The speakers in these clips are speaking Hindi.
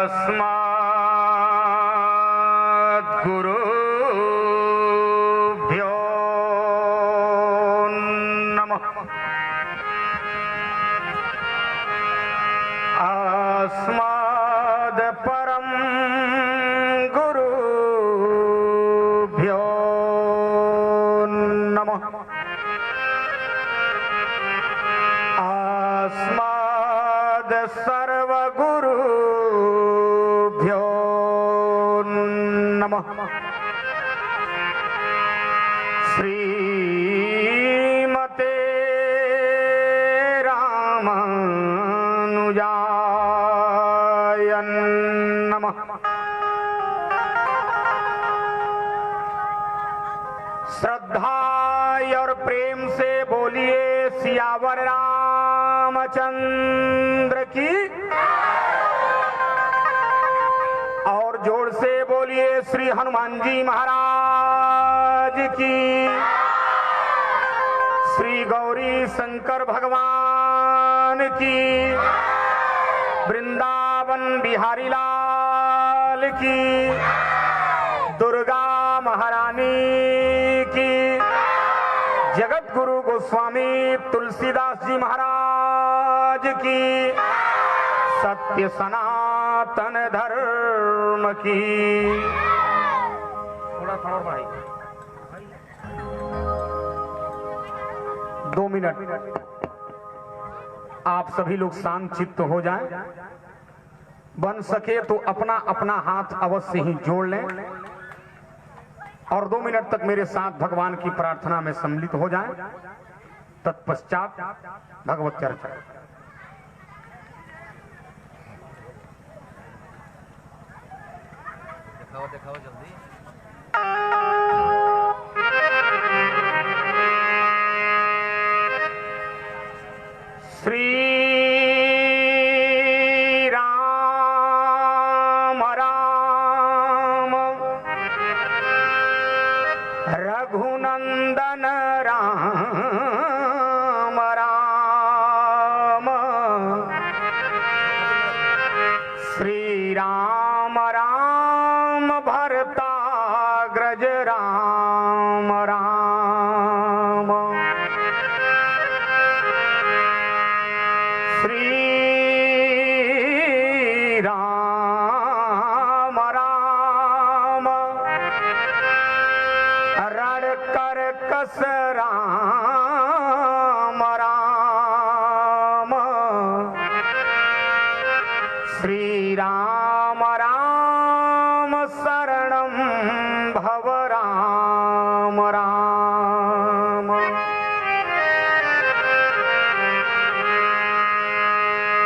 अस्मद्गुरुभ्यो नमः। अस्मद्परं गुरुभ्यो नमः। सर्वगुरुभ्यो नमः। श्रीमते रामानुजाय नमः। श्रद्धा और प्रेम से बोलिए सियावर रामचंद्र की, और जोर से बोलिए श्री हनुमान जी महाराज की, श्री गौरी शंकर भगवान की, वृंदावन बिहारी लाल की, दुर्गा महारानी की, जगत गुरु गोस्वामी तुलसीदास जी महाराज की, सत्य सनातन धर्म की। थोड़ा भाई 2 मिनट आप सभी लोग शांत चित्त हो जाएं। बन सके तो अपना अपना हाथ अवश्य ही जोड़ लें और 2 मिनट तक मेरे साथ भगवान की प्रार्थना में सम्मिलित हो जाएं। तत्पश्चात भगवत चर्चा। दिखाओ जल्दी। श्री राम राम रघुनंदन राम राम, श्री राम राम भरताग्रज राम राम, श्री राम राम रण कर कस राम राम, श्री राम राम शरणं भव राम राम।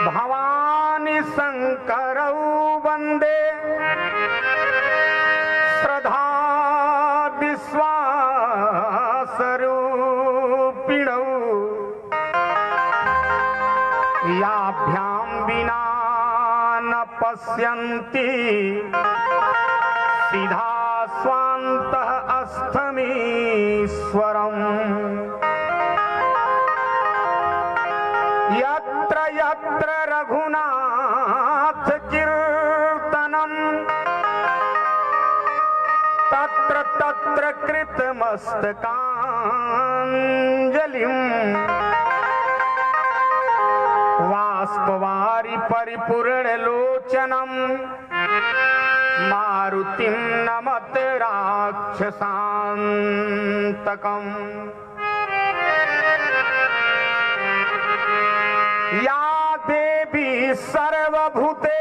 भवानी शंकरौ वंदे श्रद्धा विश्वासरूपिणौ, याभ्यां विना न पश्यन्ति सिद्धा स्वान्तः अस्थमीश्वरम्। यत्र यत्र रघुनाथ कीर्तनं तत्र तत्र कृतमस्तकाञ्जलिम्, बाष्पवारि परिपूर्णलोचनं मारुतिं नमत राक्षसान्तकम्। या देवी सर्वभूतेषु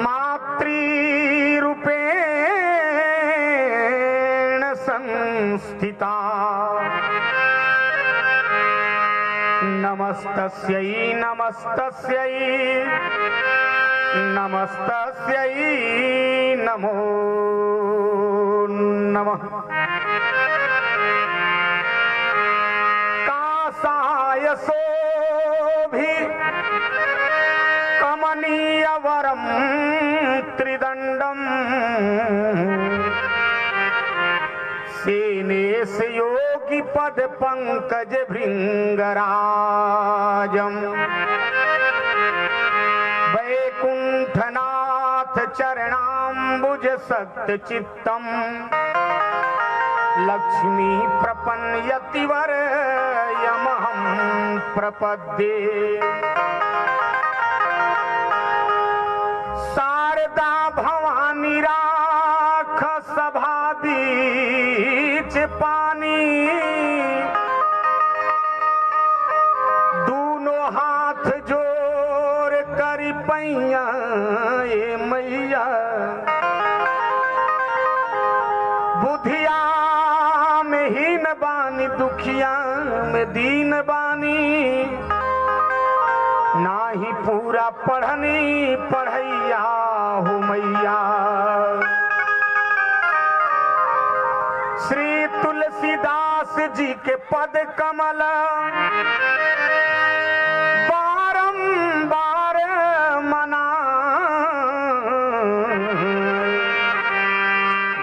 मातृरूपेण संस्थिता, नमस्तस्यै नमस्तस्यै नमस्तस्यै नमो नमः। कासाय शोभि कमनीयवरं त्रिदण्डम्, सेनेश योगी पद पंकज भृंगराजम। चरणाम्बुज सत्य चित्तम लक्ष्मी प्रपन्यतिवर यमहं प्रपद्ये। शारदा भवानी राख सभा बीच पानी, दूनों हाथ जोड़ करी पैया ए मैया। बुधिया में हीन बानी दुखिया में दीन बानी, नाही पूरा पढ़नी पढ़ैया हो मैया। श्री तुलसीदास जी के पद कमल बारंबार मना,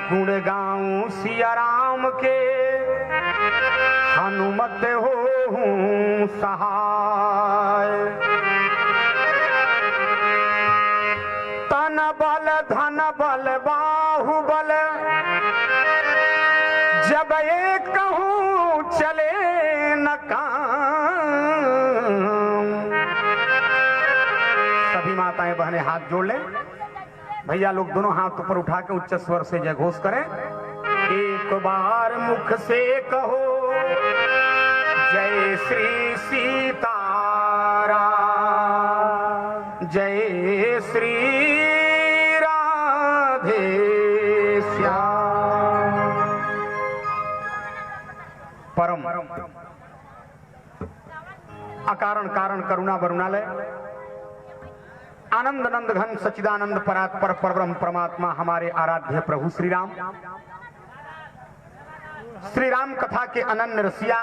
गुण गाऊं सिया राम के हनुमत हो सहाय। तन बल धन बल बाहुबल जब एक कहूं चले न काम। सभी माताएं बहनें हाथ जोड़ लें। भैया लोग दोनों हाथ ऊपर उठा के उच्च स्वर से जय घोष करें। एक बार मुख से कहो जय श्री सीताराम, जय श्री राधे श्याम। परम अकारण कारण करुणा वरुणालय आनंद नंद घन सच्चिदानंद परात्पर परब्रह्म परमात्मा हमारे आराध्य प्रभु श्री राम, श्री राम कथा के अनन्य रसिया,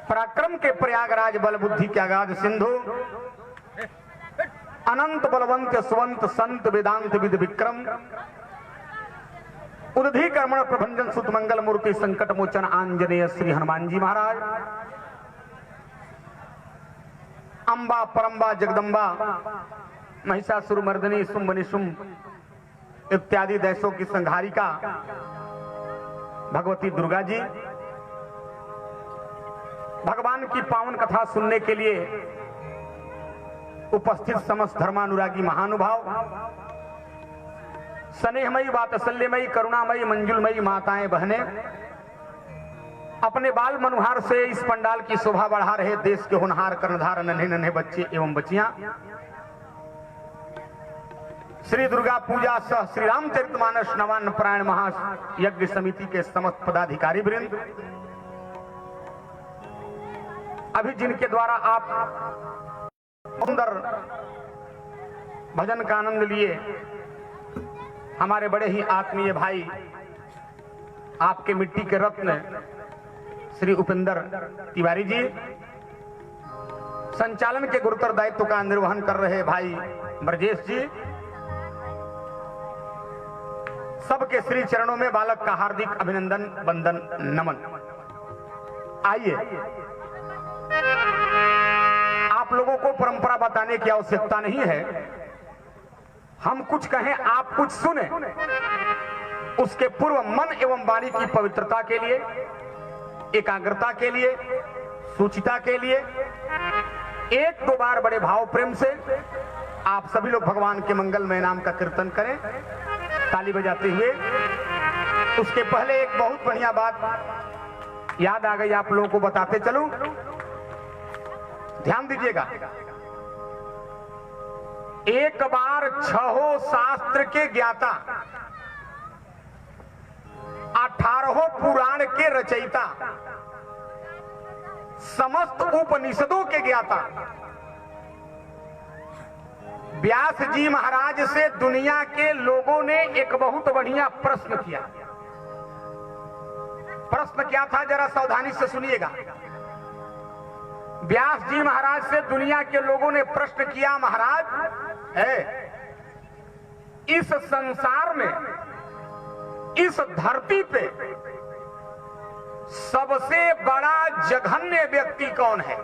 पराक्रम के प्रयागराज, बल बुद्धि के अगाध सिंधु, अनंत बलवंत सुवंत संत वेदांत विद विक्रम, उदधि कर्मण प्रभंजन सुत मंगल मूर्ति संकट मोचन आंजनेय श्री हनुमान जी महाराज, अंबा परम्बा जगदम्बा महिषासुर मर्दनी शुंभ निशुंभ इत्यादि देशों की संहारिका भगवती दुर्गा जी, भगवान की पावन कथा सुनने के लिए उपस्थित समस्त धर्मानुरागी महानुभाव, स्नेहमयी वात्सल्यमयी करुणामयी मंजुलमयी माताएं बहनें, अपने बाल मनुहार से इस पंडाल की शोभा बढ़ा रहे देश के होनहार कर्णधार नन्हे नन्हे बच्चे एवं बच्चियां, श्री दुर्गा पूजा सह श्री रामचरितमानस नवान्न पारायण महायज्ञ समिति के समस्त पदाधिकारी वृंद, अभी जिनके द्वारा आप सुंदर भजन का आनंद लिए, हमारे बड़े ही आत्मीय भाई, आपके मिट्टी के रत्न श्री उपेंद्र तिवारी जी, संचालन के गुरुतर दायित्व का निर्वहन कर रहे भाई ब्रजेश जी, सबके श्री चरणों में बालक का हार्दिक अभिनंदन वंदन नमन। आइए, आप लोगों को परंपरा बताने की आवश्यकता नहीं है, हम कुछ कहें आप कुछ सुने, उसके पूर्व मन एवं वाणी की पवित्रता के लिए, एकाग्रता के लिए, सूचिता के लिए एक दो बार बड़े भाव प्रेम से आप सभी लोग भगवान के मंगलमय नाम का कीर्तन करें ताली बजाते हुए। उसके पहले एक बहुत बढ़िया बात याद आ गई, आप लोगों को बताते चलूं, ध्यान दीजिएगा। एक बार छहों शास्त्र के ज्ञाता, 18 पुराण के रचयिता, समस्त उपनिषदों के ज्ञाता व्यास जी महाराज से दुनिया के लोगों ने एक बहुत बढ़िया प्रश्न किया। प्रश्न क्या था, जरा सावधानी से सुनिएगा। व्यास जी महाराज से दुनिया के लोगों ने प्रश्न किया, महाराज इस संसार में, इस धरती पे सबसे बड़ा जघन्य व्यक्ति कौन है?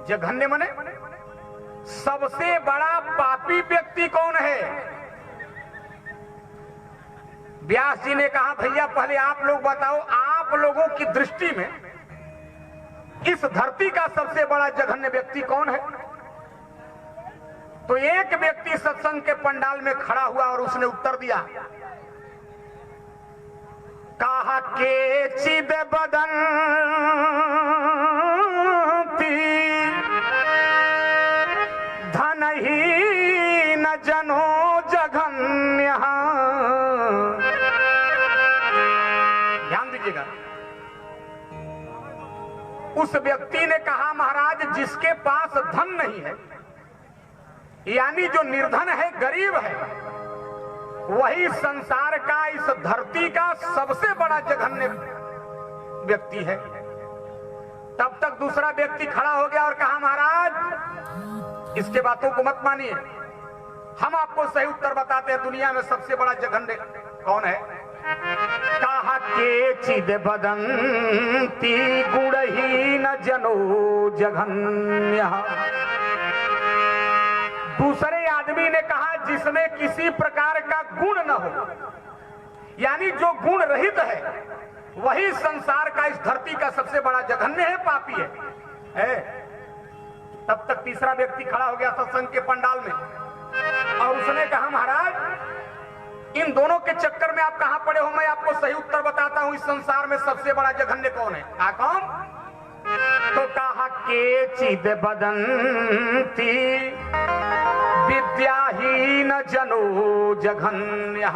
जघन्य माने सबसे बड़ा पापी व्यक्ति कौन है? व्यास जी ने कहा भैया पहले आप लोग बताओ, आप लोगों की दृष्टि में इस धरती का सबसे बड़ा जघन्य व्यक्ति कौन है? तो एक व्यक्ति सत्संग के पंडाल में खड़ा हुआ और उसने उत्तर दिया, कहा के चिद बदन धन ही न जनो जघन्य। ध्यान दीजिएगा, उस व्यक्ति ने कहा महाराज जिसके पास धन नहीं है, यानी जो निर्धन है, गरीब है, वही संसार का, इस धरती का सबसे बड़ा जघन्य व्यक्ति है। तब तक दूसरा व्यक्ति खड़ा हो गया और कहा महाराज इसके बातों को मत मानिए, हम आपको सही उत्तर बताते हैं, दुनिया में सबसे बड़ा जघन्य कौन है? कहा के चिद बदंती गुणहीन जनो जघन्य। दूसरे आदमी ने कहा जिसमें किसी प्रकार का गुण न हो, यानी जो गुण रहित है, वही संसार का, इस धरती का सबसे बड़ा जघन्य है, पापी है। तब तक तीसरा व्यक्ति खड़ा हो गया सत्संग के पंडाल में और उसने कहा महाराज इन दोनों के चक्कर में आप कहां पड़े हो, मैं आपको सही उत्तर बताता हूं, इस संसार में सबसे बड़ा जघन्य कौन है? कौन? तो कहा के चिद बदंती विद्याहीन जनो जघन्य।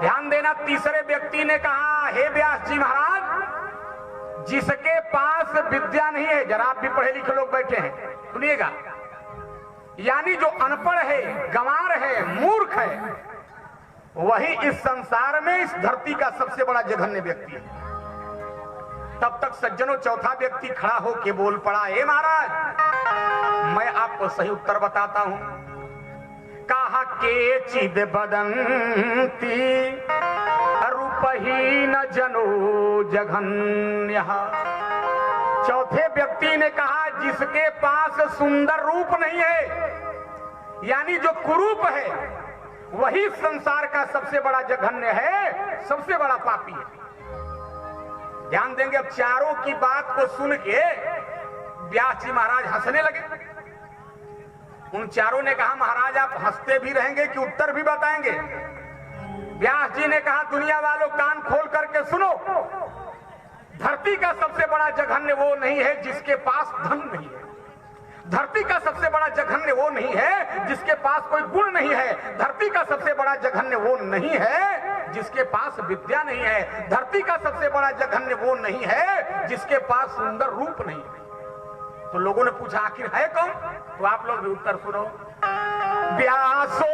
ध्यान देना, तीसरे व्यक्ति ने कहा हे व्यास जी महाराज जिसके पास विद्या नहीं है, जरा आप भी पढ़े लिखे लोग बैठे हैं, सुनिएगा, यानी जो अनपढ़ है, गंवार है, मूर्ख है, वही इस संसार में, इस धरती का सबसे बड़ा जघन्य व्यक्ति है। तब तक सज्जनों चौथा व्यक्ति खड़ा होके बोल पड़ा, हे महाराज मैं आपको सही उत्तर बताता हूं। कहा के चिद बदंती रूपहीन जनो जघन्य। चौथे व्यक्ति ने कहा जिसके पास सुंदर रूप नहीं है, यानी जो कुरूप है, वही संसार का सबसे बड़ा जघन्य है, सबसे बड़ा पापी है। ध्यान देंगे, अब चारों की बात को सुन के व्यास जी महाराज हंसने लगे। उन चारों ने कहा महाराज आप हंसते भी रहेंगे कि उत्तर भी बताएंगे? व्यास जी ने कहा दुनिया वालों कान खोल करके सुनो, धरती का सबसे बड़ा जघन्य वो नहीं है जिसके पास धन नहीं है, धरती का सबसे बड़ा जघन्य वो नहीं है जिसके पास कोई गुण नहीं है, धरती का सबसे बड़ा जघन्य वो नहीं है जिसके पास विद्या नहीं है, धरती का सबसे बड़ा जघन्य वो नहीं है जिसके पास सुंदर रूप नहीं है। तो लोगों ने पूछा आखिर है कौन? तो आप लोग भी उत्तर सुनो। व्यासो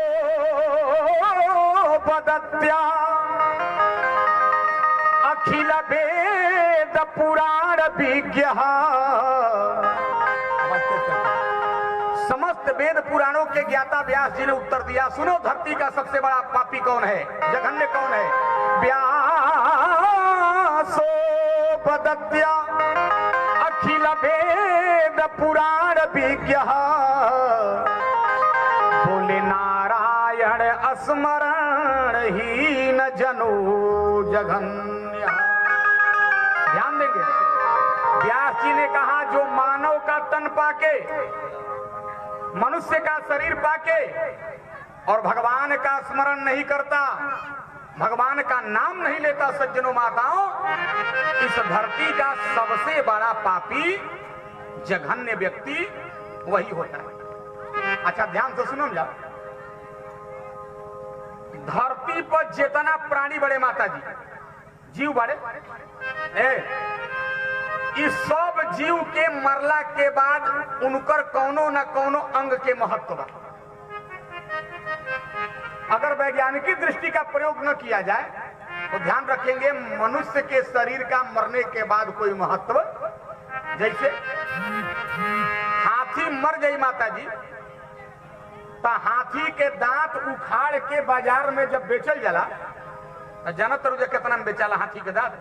वदत्या अखिल वेद पुराण विज्ञ। समस्त वेद पुराणों के ज्ञाता व्यास जी ने उत्तर दिया, सुनो धरती का सबसे बड़ा पापी कौन है, जघन्य कौन है? व्यासो वदत्या अखिल वेद पुराण विज्ञ। बोले नारायण स्मरण ही न जनो जघन्य। ध्यान देंगे, व्यास जी ने कहा जो मानव का तन पाके, मनुष्य का शरीर पाके और भगवान का स्मरण नहीं करता, भगवान का नाम नहीं लेता, सज्जनों माताओं, इस धरती का सबसे बड़ा पापी जघन्य व्यक्ति वही होता है। अच्छा ध्यान से सुनो जा, धरती पर जितना प्राणी बड़े माता जी, जीव बड़े, इस सब जीव के मरला के बाद उनकर कौनो न कौनो अंग के महत्व बा। अगर वैज्ञानिक दृष्टि का प्रयोग न किया जाए तो ध्यान रखेंगे मनुष्य के शरीर का मरने के बाद कोई महत्व, जैसे हाथी मर गई माता जी, तो हाथी के दांत उखाड़ के बाजार में जब बेचल जाला तो जानत रुझे कितना में बेचाला हाथी के दांत?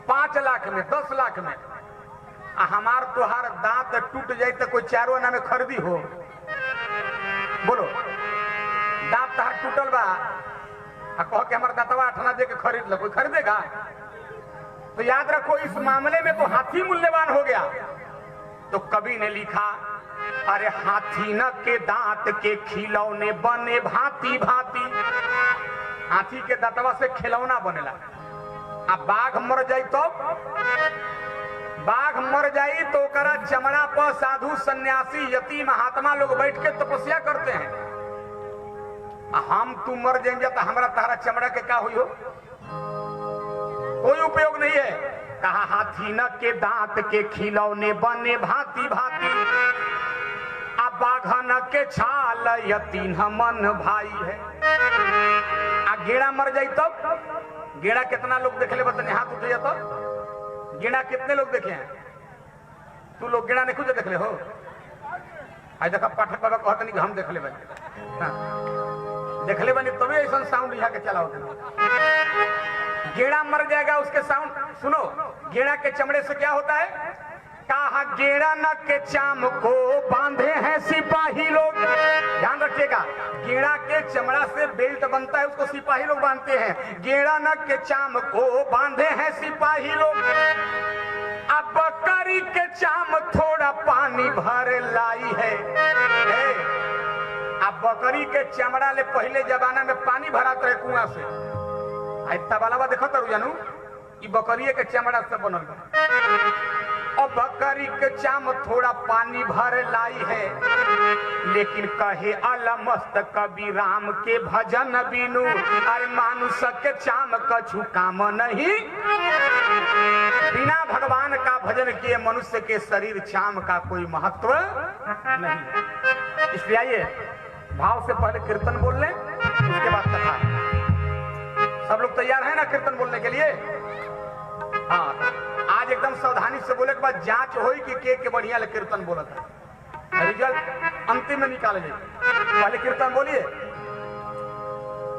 5 लाख में, 10 लाख में। हमार तुहार दांत टूट जाए तो कोई चारो आना में खरीदी हो? बोलो, दांत तहार टूटल बा आ कह के हमार दांतवा अठना दे के खरीद लो, कोई खरीदेगा? तो याद रखो इस मामले में तो हाथी मूल्यवान हो गया। तो कवि ने लिखा, अरे हाथी न के दांत के खिलौने बने भांति भांति। हाथी के दांतवा से खिलौना बनेला। अब बाघ मर जाई तो ओकरा चमड़ा पर साधु सन्यासी यती महात्मा लोग बैठ के तपस्या करते हैं। हम तू मर जाएंगे तो हमारा तारा चमड़ा के का हुई हो? कोई उपयोग नहीं है। कहा हाथी न के दांत के खिलौने बने भांति भांति, अब बाघन के छाल यतीन मन भाई है। आ गेड़ा मर जाई तो गेड़ा कितना लोग देख ले बतने, हाथ उठे तो गेड़ा कितने लोग देखे हैं? तू लोग गेड़ा नहीं खुद देख ले हो? आज देखा पाठक बाबा कहते नहीं कि हम देख ले बने, देख ले बने तभी ऐसा साउंड यहाँ के चला होता। गेड़ा मर जाएगा, उसके साउंड सुनो। गेड़ा के चमड़े से क्या होता है? कहा गेड़ा न के चाम को बांधे हैं सिपाही लोग। ध्यान रखिएगा, गेड़ा के चमड़ा से बेल्ट बनता है, उसको सिपाही लोग बांधते हैं। गेड़ा न के चाम को बांधे हैं सिपाही लोग, अब बकरी के चाम थोड़ा पानी भर लाई है। अब बकरी के चमड़ा ले पहले जमाना में पानी भरात रहे कुआं से। तबालावा देखो तो जानू, ई बकरी के चमड़ा से बनल बा। और बकरी के चाम थोड़ा पानी भर लाई है, लेकिन कहे अलमस्त कबीर राम के भजन बिनु, अरे मानुष के चाम कछु काम नहीं। बिना भगवान का भजन किए मनुष्य के शरीर चाम का कोई महत्व नहीं। इसलिए आइए भाव से पहले कीर्तन बोल लें, उसके बाद कथा। सब लोग तैयार हैं ना कीर्तन बोलने के लिए? हाँ, आज एकदम सावधानी से बोले के बाद जांच होई कि के बढ़िया ले कीर्तन बोलता है, रिजल्ट अंतिम में निकाले जाए। पहले कीर्तन बोलिए,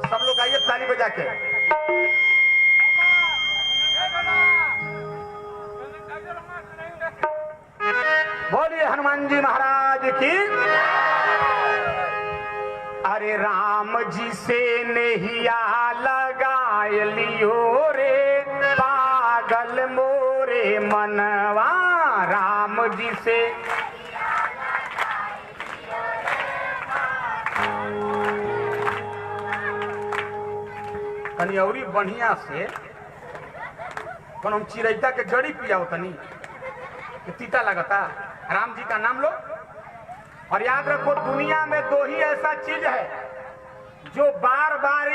सब लोग आइए ताली बजा के। बोलिए हनुमान जी महाराज की। अरे राम जी से नहिया लगाए लियो रे पागल मोरे मनवा, राम जी से तनी औरी बढ़िया से हम चिरैता के जड़ी पिया तनी कि तीता लगता। राम जी का नाम लो और याद रखो, दुनिया में दो ही ऐसा चीज है जो बार बार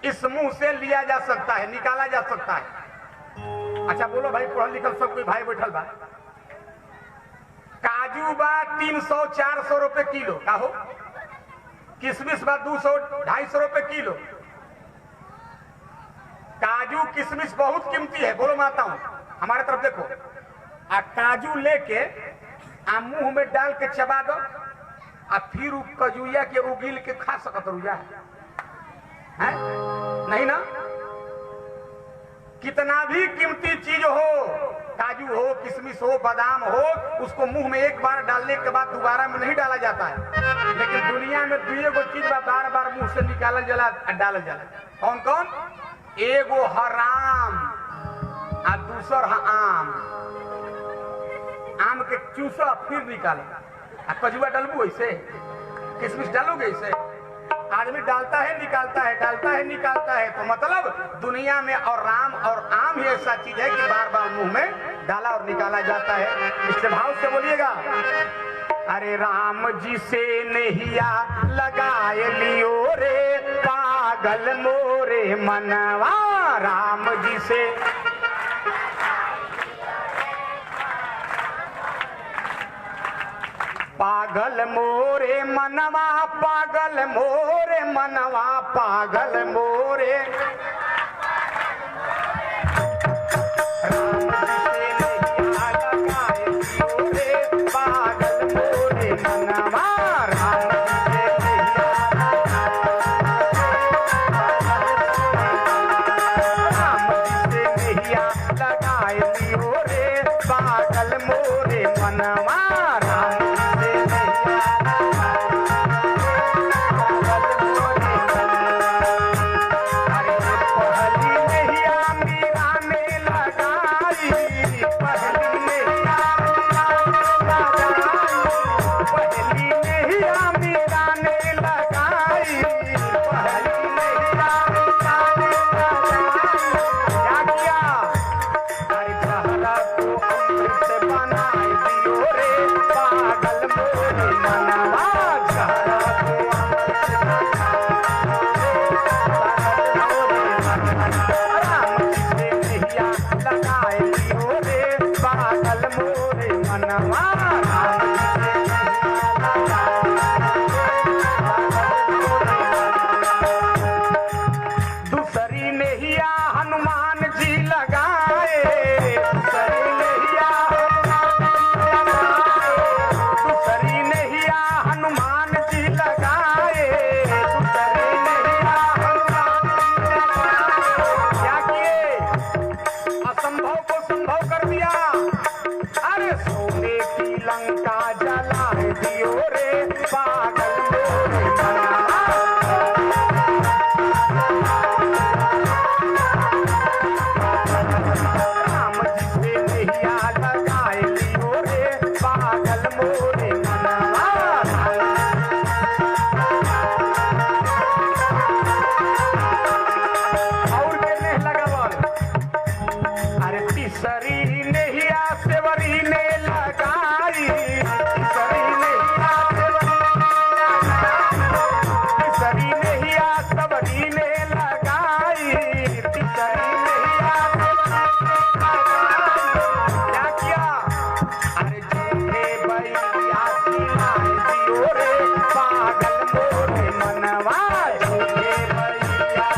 इस मुंह से लिया जा सकता है, निकाला जा सकता है। अच्छा बोलो भाई, पढ़ल लिखल सब कोई भाई बैठल बा। काजू बा 300-400 रुपए किलो का हो, किशमिश बा 200-250 रुपए किलो। काजू किशमिश बहुत कीमती है, बोलो माताओं हमारे तरफ देखो। आ काजू लेके आ मुंह में डाल के चबा दो, आ फिर कजुया के उगिल के खा सकत रुया है? नहीं ना? कितना भी कीमती चीज हो, काजू हो, किशमिश हो, बादाम हो, उसको मुंह में एक बार डालने के बाद दोबारा में नहीं डाला जाता है। लेकिन दुनिया में दुए गो चीज बार बार मुंह से निकालल जाला, डालल जाला। कौन कौन? एगो हराम आ दूसर आम। आम के चूसो फिर निकालो, आ कजुआ डालबू ऐसे, किशमिश डालोगे ऐसे? आदमी डालता है निकालता है, डालता है निकालता है। तो मतलब दुनिया में और राम और आम ही ऐसा चीज है कि बार बार मुंह में डाला और निकाला जाता है। इससे भाव से बोलिएगा, अरे राम जी से नहिया लगाए लियो रे पागल मोरे मनवा, राम जी से पागल मोरे मनवा, पागल मोरे मनवा, पागल मोरे राम जी से नहिया लगाए लियो रे पागल मोरे मनवा, राम जी से नहिया लगाए लियो रे मनवा दूसरी नैया हनुमान जी लगाए, दूसरी नैया हनुमान जी लगाए, दूसरी नैया क्या किए, असंभव को संभव कर दिया। अरे सोने की लंका जला दियो रे पागल मोरे मनवा। राम जी से नैया लगाए लियो रे पागल मोरे मनवा। और के नेह लगावल, अरे तीसरी नैया सेवरी ने लगाई, तीसरी नैया तीसरी नैया सबरी ने लगाई, तीसरी नैया क्या किया, अरे झूठे भैया खिलाए दियो रे पागल मोरे मनवा। झूठे भैया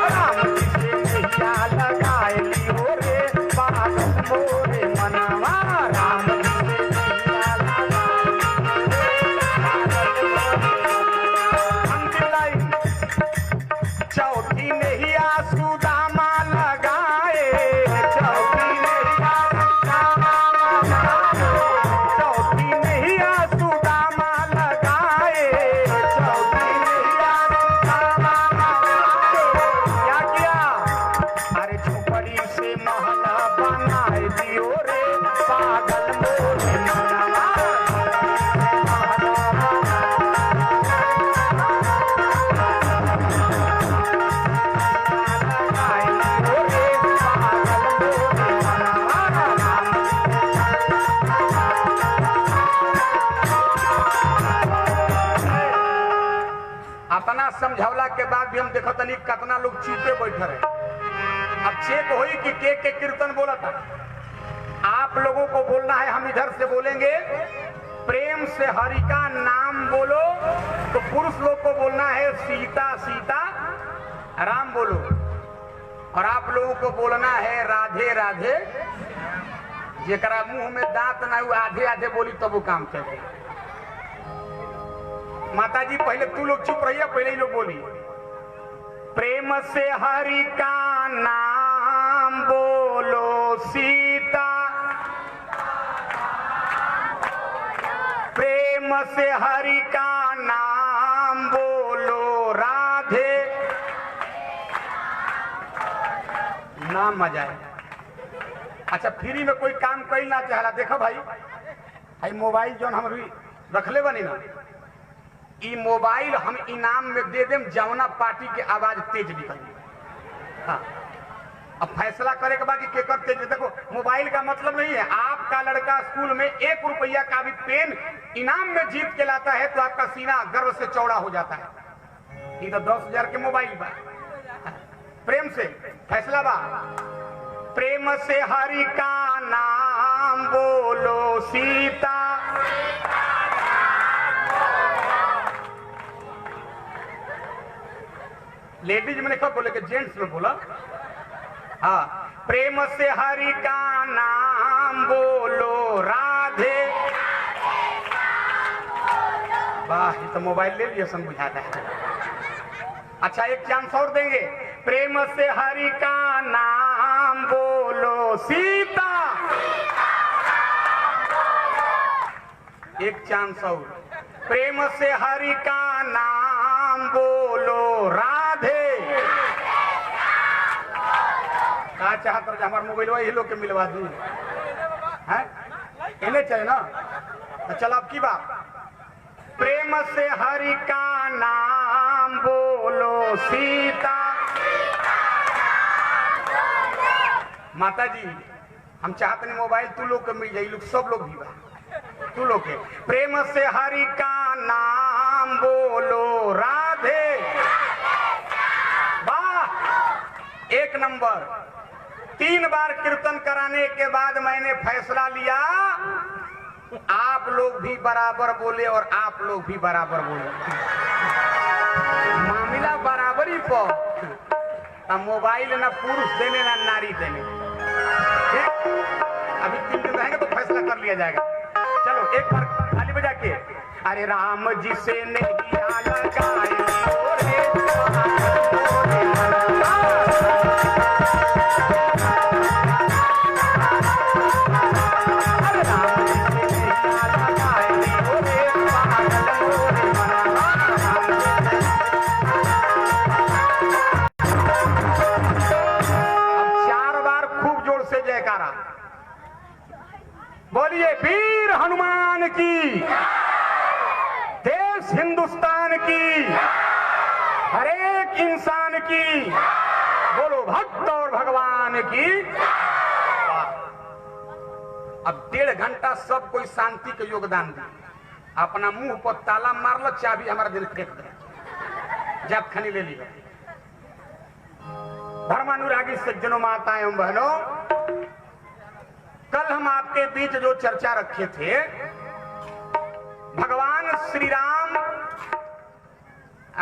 राम जी से नैया लगाए लियो रे पागल मोरे मनवा। राम जी से नैया लगाए। चौथी नैया सुदामा लगाए, चौथी नैया चौथी नैया सुदामा लगाए, चौथी नैया क्या किया, अरे झोपड़ी से महल बनाए दियो रे पागल मोरे मनवा। अपना समझौला के बाद भी हम देखो तनी कितना लोग चुपे बैठे रहे। अब चेक होई कि के कीर्तन बोला था। आप लोगों को बोलना है, हम इधर से बोलेंगे प्रेम से हरि का नाम बोलो, तो पुरुष लोग को बोलना है सीता सीता राम बोलो, और आप लोगों को बोलना है राधे राधे। जेकरा मुंह में दांत ना हो आधे आधे बोली तब वो काम चले। माता जी पहले तू लोग चुप रहिए, पहले ही लोग बोली। प्रेम से हरि का नाम बोलो सीता, प्रेम से हरि का नाम बोलो राधे। नाम आ जाए। अच्छा फ्री में कोई काम कई ना चाहला। देखो भाई, भाई मोबाइल जो हम अभी रखले बनी ना, ई मोबाइल हम इनाम में दे देम जवना पार्टी के आवाज तेज निकल। हाँ, अब फैसला करे के बाद केकर तेज। देखो मोबाइल का मतलब नहीं है, आपका लड़का स्कूल में 1 रुपया का भी पेन इनाम में जीत के लाता है तो आपका सीना गर्व से चौड़ा हो जाता है। ये तो 10,000 के मोबाइल बा। प्रेम से फैसला बा। प्रेम से हरि का नाम बोलो सीता, लेडीज में कब बोले कि जेंट्स में बोला। हाँ, प्रेम से हरि का नाम बोलो राधे। वाह, ये तो मोबाइल ले लिया समझ बुझाता है। अच्छा एक चांस और देंगे। प्रेम से हरि का नाम बोलो सीता। एक चांस और। प्रेम से हरि का नाम बोलो राधे। का चाहत रहे हमारे मोबाइल वही लोग के मिलवा दी है, इन्हें चाहिए ना। तो चलो अब की बात। प्रेम से हरि का नाम बोलो सीता। माता जी हम चाहते नहीं मोबाइल तू लोग को मिल जाए, लोग सब लोग भी बा तू लोग के। प्रेम से हरि का नाम बोलो राधे। वाह, एक नंबर। 3 बार कीर्तन कराने के बाद मैंने फैसला लिया, आप लोग भी बराबर बोले और आप लोग भी बराबर बोले, मामला बराबरी पर। मोबाइल ना पुरुष देने ना नारी देने, ठीक? अभी 3 दिन रहेंगे तो फैसला कर लिया जाएगा। चलो एक बार ताली बजा के, अरे राम जी से नहीं आना गाए बोलिए वीर हनुमान की, देश हिंदुस्तान की, हर एक इंसान की, बोलो भक्त और भगवान की। अब 1.5 घंटा सब कोई शांति के योगदान दे, अपना मुंह पर ताला मार लो, चाबी हमारा दिल फेंक दे, जब खनी ले लिया। धर्मानुरागी सज्जनों, माताएं एवं बहनों, कल हम आपके बीच जो चर्चा रखे थे, भगवान श्री राम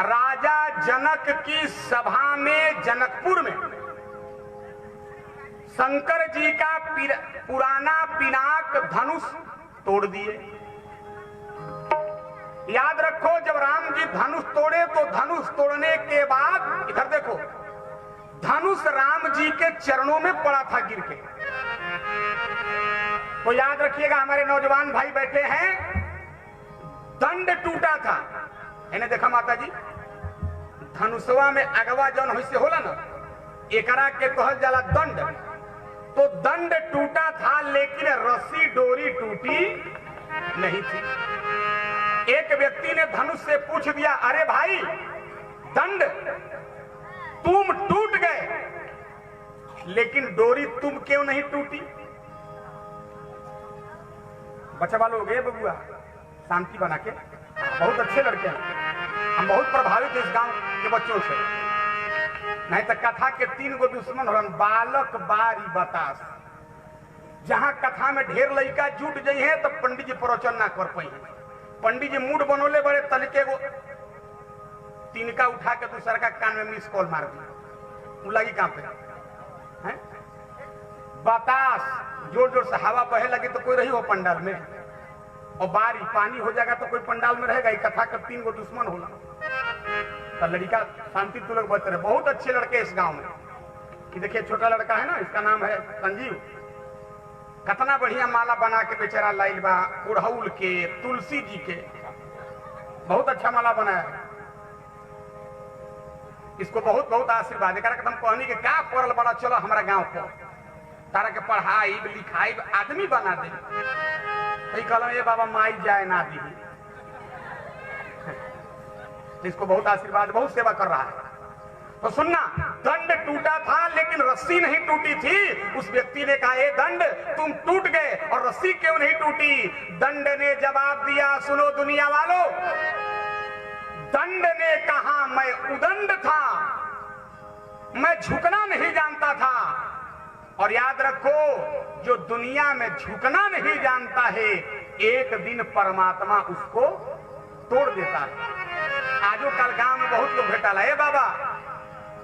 राजा जनक की सभा में जनकपुर में शंकर जी का पुराना पिनाक धनुष तोड़ दिए। याद रखो, जब राम जी धनुष तोड़े तो धनुष तोड़ने के बाद इधर देखो, धनुष राम जी के चरणों में पड़ा था गिर के। तो याद रखिएगा, हमारे नौजवान भाई बैठे हैं, दंड टूटा था, इन्हें देखा माता जी, धनुषवा में अगवा जौन हुई होला ना, एकरा के कहल जाला दंड। तो दंड टूटा था, लेकिन रस्सी डोरी टूटी नहीं थी। एक व्यक्ति ने धनुष से पूछ दिया, अरे भाई दंड तुम टूट गए, लेकिन डोरी तुम क्यों नहीं टूटी? बच्चा वालों हो गए बबुआ, शांति बना के, बहुत अच्छे लड़के हैं, हम बहुत प्रभावित हैं इस गांव के बच्चों से। नहीं तो कथा के 3 गो दुश्मन होलन, बालक बारी बतास। जहां कथा में ढेर लड़का जुट गई है तो पंडित जी प्रवचन ना कर पाई। पंडित जी मूड बनोले बड़े, तलके वो तिनका उठा के दूसरा का कान में मिस कॉल मार दी, लगी कहां पे है? बतास जोर जोर से हवा बहे लगे तो कोई रही हो पंडाल में, और बारी पानी हो जाएगा तो कोई पंडाल में रहेगा। कथा का 3 गो दुश्मन होला, तो लड़का शांति तुलक बच रहे। बहुत अच्छे लड़के इस गांव में, कि देखिए छोटा लड़का है ना, इसका नाम है संजीव, कितना बढ़िया माला बना के बेचारा लाइल बा, उड़हुल के, तुलसी जी के, बहुत अच्छा माला बनाया है। इसको बहुत बहुत आशीर्वाद। एकदम कहनी के क्या पड़ल बड़ा, चलो हमारा गांव को तारा के पढ़ाई लिखाई आदमी बना दे। कहला ये बाबा माई जाए ना दी, इसको बहुत आशीर्वाद, बहुत सेवा कर रहा है। तो सुनना, दंड टूटा था लेकिन रस्सी नहीं टूटी थी। उस व्यक्ति ने कहा, ये दंड तुम टूट गए और रस्सी क्यों नहीं टूटी? दंड ने जवाब दिया, सुनो दुनिया वालों, दंड ने कहा मैं उदंड था, मैं झुकना नहीं जानता था। और याद रखो, जो दुनिया में झुकना नहीं जानता है, एक दिन परमात्मा उसको तोड़ देता है। आजो कल गांव में बहुत लोग भेटा है, बाबा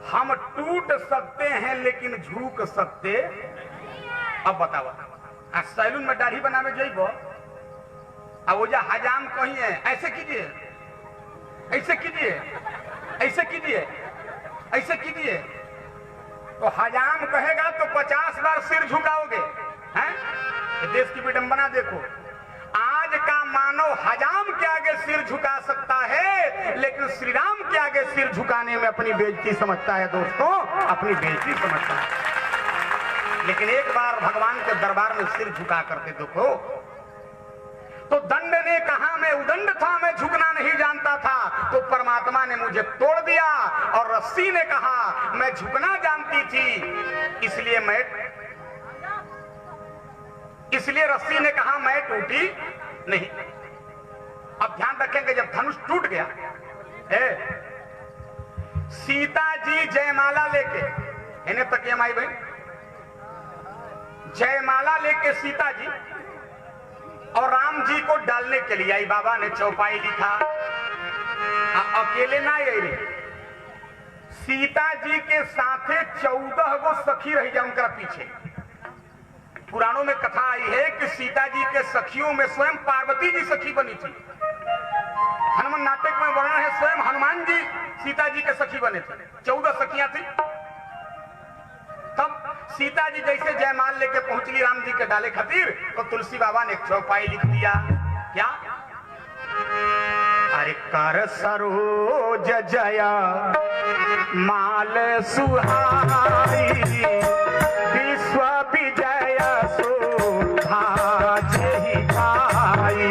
हम टूट सकते हैं लेकिन झुक सकते। अब बताओ, आज सैलून में दाढ़ी बनावे जाइबो, अब वो जा हजाम कहीं है, ऐसे कीजिए, ऐसे कीजिए, ऐसे कीजिए, ऐसे कीजिए, तो हजाम कहेगा तो 50 बार सिर झुकाओगे हैं? तो देश की विडंबना देखो, आज का मानव हजाम के आगे सिर झुका सकता है, लेकिन श्री राम के आगे सिर झुकाने में अपनी बेइज्जती समझता है। दोस्तों, अपनी बेइज्जती समझता है। लेकिन एक बार भगवान के दरबार में सिर झुका करके देखो। तो दंड ने कहा मैं उदंड था, मैं झुकना नहीं जानता था, तो परमात्मा ने मुझे तोड़ दिया। और रस्सी ने कहा मैं झुकना जानती थी, इसलिए रस्सी ने कहा मैं टूटी नहीं। अब ध्यान रखेंगे, जब धनुष टूट गया, सीता जी जयमाला लेके, इन्हें तक माई बहन जयमाला लेके सीता जी और राम जी को डालने के लिए आई। बाबा ने चौपाई लिखा, अकेले ना आई रे, सीता जी के साथे 14 गो सखी रही जा उनका पीछे। पुराणों में कथा आई है कि सीता जी के सखियों में स्वयं पार्वती जी सखी बनी थी। हनुमान नाटक में वर्णन है, स्वयं हनुमान जी सीता जी के सखी बने थे, 14 सखियां थी। तब सीता जी जैसे जयमाल लेके पहुंचली राम जी के डाले खातिर, तो तुलसी बाबा ने एक चौपाई लिख दिया। क्या? अरे कर सरोज जया माल सुहाई, विश्व विजय शोभा जहि पाई।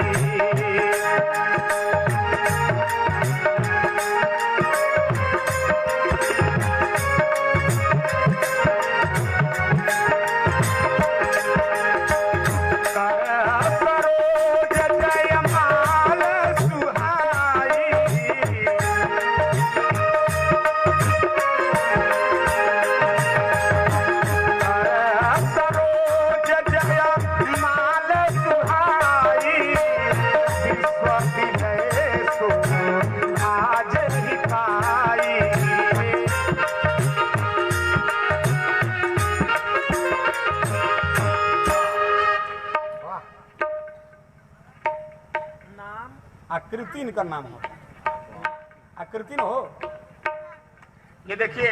आकृति इनका नाम हो, आकृति न हो। ये देखिए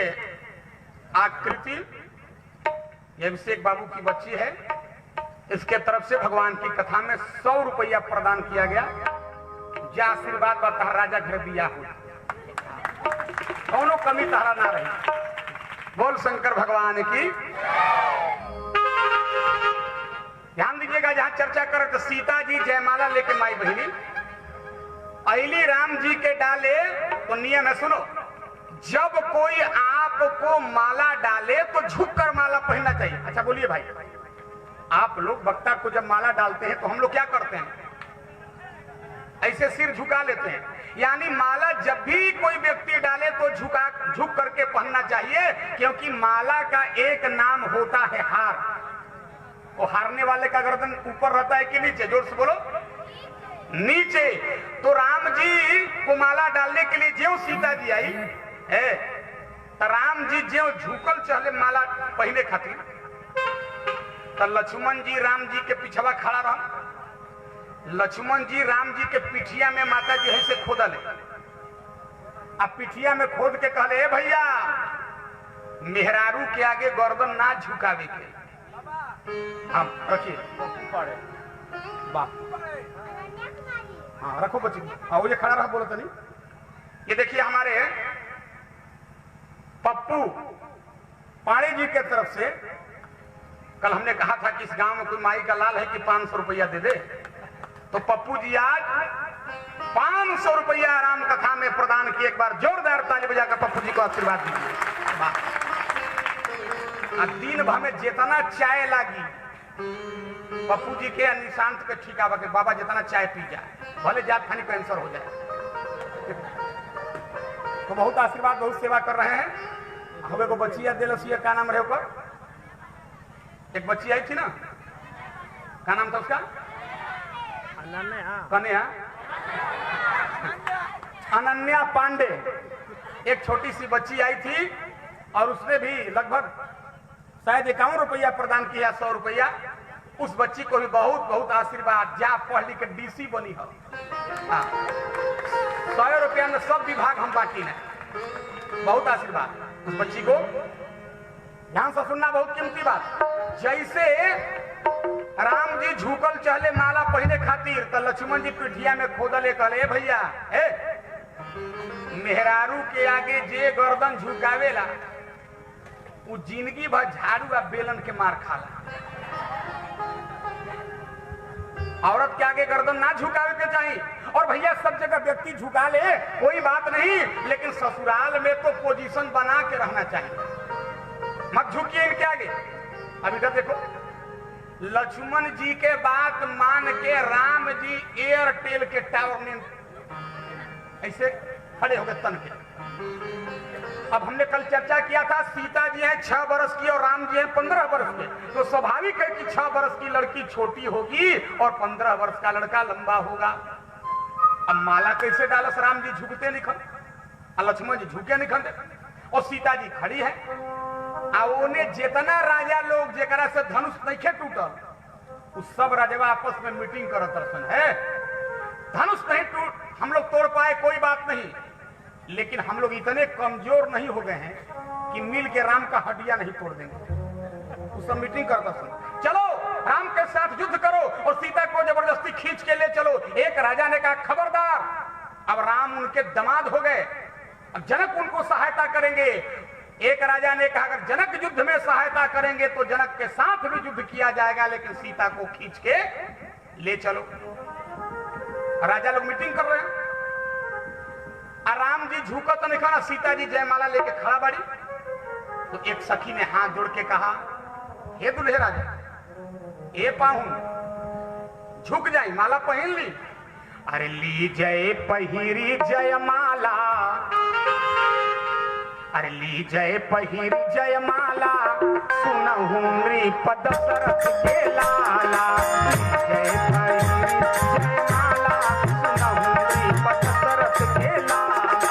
आकृति, ये अभिषेक बाबू की बच्ची है। इसके तरफ से भगवान की कथा में 100 रुपया प्रदान किया गया। जा आशीर्वाद बता राजा घर दिया हो, दोनों कमी तारा ना रही। बोल शंकर भगवान की। ध्यान दीजिएगा, जहां चर्चा करे तो सीता जी जयमाला लेके माई बहिनी अली राम जी के डाले, तो नियम है, सुनो, जब कोई आपको माला डाले तो झुक कर माला पहनना चाहिए। अच्छा बोलिए भाई, आप लोग वक्ता को जब माला डालते हैं तो हम लोग क्या करते हैं? ऐसे सिर झुका लेते हैं। यानी माला जब भी कोई व्यक्ति डाले तो झुक करके पहनना चाहिए, क्योंकि माला का एक नाम होता है हार। वो हारने वाले का गर्दन ऊपर रहता है कि नीचे? जोर से बोलो, नीचे। तो राम जी को माला डालने के लिए जो सीता जी आई है, तो राम जी जो झुकल चले माला पहले खातिर, तो लक्ष्मण जी राम जी के पिछवा खड़ा रहा। लक्ष्मण जी राम जी के पिठिया में माता जी है से खोदल, अब पिठिया में खोद के कहले, भैया मेहरारू के आगे गर्दन ना झुकावे के। हम रखिए, हाँ रखो बच्ची, हाँ ये खड़ा रहा, बोलो तो नहीं। ये देखिए हमारे पप्पू पाणे जी के तरफ से, कल हमने कहा था कि इस गांव में कोई माई का लाल है कि 500 रुपया दे दे, तो पप्पू जी आज 500 रुपया राम कथा में प्रदान किए। एक बार जोरदार ताली बजाकर पप्पू जी को आशीर्वाद दीजिए। दिन भर में जितना चाय लागी पप्पू जी के निशांत के ठिकावा के, बाबा जितना चाय पी जाए, भले जात खानी कैंसर हो जाए। तो बहुत आशीर्वाद, बहुत सेवा कर रहे हैं। हमें को बच्चिया दिलसिया, क्या नाम रहे ऊपर? एक बच्ची आई थी ना, क्या नाम था उसका? कन्या, अनन्या पांडे। एक छोटी सी बच्ची आई थी और उसने भी लगभग शायद 51 रुपया प्रदान किया, 100 रुपया। उस बच्ची को भी बहुत बहुत आशीर्वाद, जा पढ़ लिख के डीसी बनी हो। 100 रुपया में सब विभाग हम बाकी है, बहुत आशीर्वाद उस बच्ची को। ध्यान से सुनना, बहुत कीमती बात। जैसे राम जी झुकल चहले माला पहने खातिर, तो लक्ष्मण जी पिठिया में खोदले, कहले भैया मेहरारू के आगे जे गर्दन झुकावेला वो जिंदगी भर झाड़ू आ बेलन के मार खाला। औरत के आगे गर्दन ना झुकावे के चाहिए। और भैया सब जगह व्यक्ति झुका ले कोई बात नहीं, लेकिन ससुराल में तो पोजीशन बना के रहना चाहिए। मत झुकिए इनके आगे। अब इधर देखो, लक्ष्मण जी के बात मान के राम जी एयरटेल के टावर में ऐसे खड़े हो गए तन के। अब हमने कल चर्चा किया था, सीता जी हैं 6 बरस की और राम जी हैं 15 बरस के, तो स्वाभाविक है कि 6 बरस की लड़की छोटी होगी और 15 वर्ष का लड़का लंबा होगा। अब माला कैसे डालस? राम जी झुकते नहीं खन, लक्ष्मण जी झुके नहीं खन, और सीता जी खड़ी है। उन्हें जितना राजा लोग जेकरा से धनुष नहीं टूटल, उस सब राजवा आपस में मीटिंग करत दर्शन है। धनुष नहीं टूट, हम लोग तोड़ पाए कोई बात नहीं, लेकिन हम लोग इतने कमजोर नहीं हो गए हैं कि मिल के राम का हड्डियां नहीं तोड़ देंगे। उस सब मीटिंग करता सुन, चलो राम के साथ युद्ध करो और सीता को जबरदस्ती खींच के ले चलो। एक राजा ने कहा खबरदार, अब राम उनके दामाद हो गए, अब जनक उनको सहायता करेंगे। एक राजा ने कहा अगर जनक युद्ध में सहायता करेंगे तो जनक के साथ भी युद्ध किया जाएगा, लेकिन सीता को खींच के ले चलो। राजा लोग मीटिंग कर रहे हैं, राम जी झुका तो नहीं खाना, सीता जी जयमाला लेके खड़ा बाड़ी। तो एक सखी ने हाथ जोड़ के कहा, हे दुल्हे राजा, ए पाहुन झुक जाई, माला पहन ली। अरे ली जय पहिरी जयमाला, अरे ली जय पहिरी जयमाला, सुनहु नृप दशरथ के लाला। जय पहिरी जयमाला, सुनहु नृप दशरथ के लाला।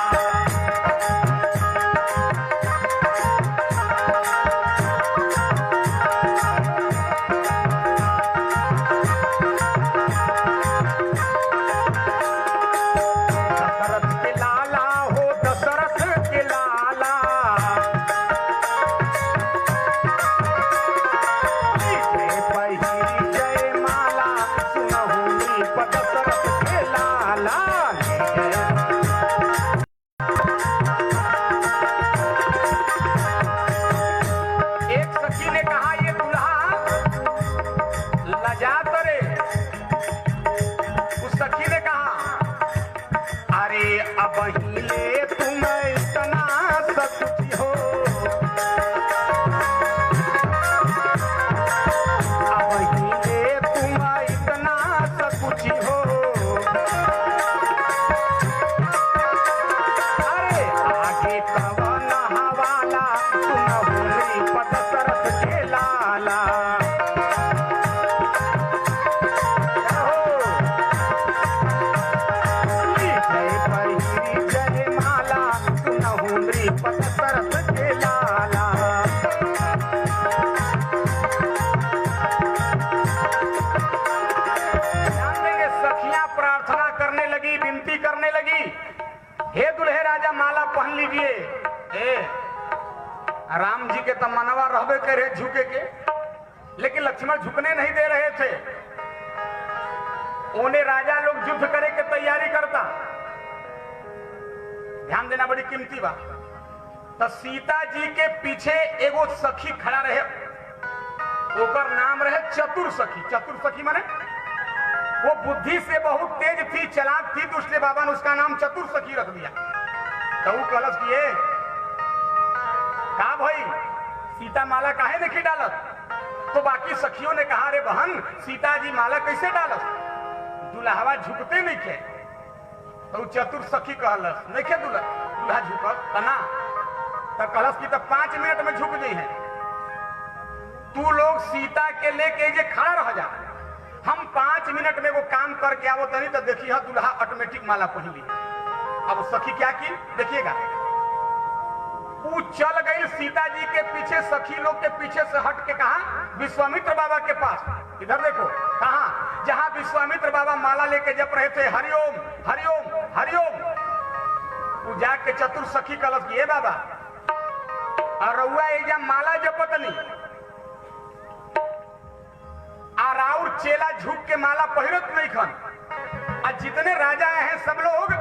राम जी के तो मनवा रहबे करे झुके के, लेकिन लक्ष्मण झुकने नहीं दे रहे थे। उन्हें राजा लोग युद्ध करे के तैयारी करता। ध्यान देना बड़ी कीमती बात। तो सीता जी के पीछे एगो सखी खड़ा रहे, ओकर नाम रहे चतुर सखी। चतुर सखी माने वो बुद्धि से बहुत तेज थी, चालाक थी, तो उसने बाबा ने उसका नाम चतुर सखी रख दिया। तो वो कलश किए, कहा भाई सीता माला काहे नहीं डालत? तो बाकी सखियों ने कहा रे बहन, सीता जी माला कैसे डालत? दुल्हवा झुकते नहीं थे। तो चतुर सखी कहलस, नहीं खे दुल्हा झुकत तना, तो कहलस की तो 5 मिनट में झुक गई है। तू लोग सीता के लेके जे खड़ा रह जा, हम 5 मिनट में वो काम करके आवो तनी तो देखिए दुल्हा ऑटोमेटिक माला पहन ली। अब सखी क्या की देखिएगा, वो चल गई सीता जी के पीछे, सखी लोग के पीछे से हट के कहा विश्वामित्र बाबा के पास। इधर देखो कहा, जहां विश्वामित्र बाबा माला लेके जप रहे थे, हरिओम हरिओम हरिओम। वो जाके चतुर सखी कलश की, बाबा रउआ एजा माला जपत नहीं, और चेला झुक के माला पहिरत नहीं खन। आज जितने राजा हैं सब लोग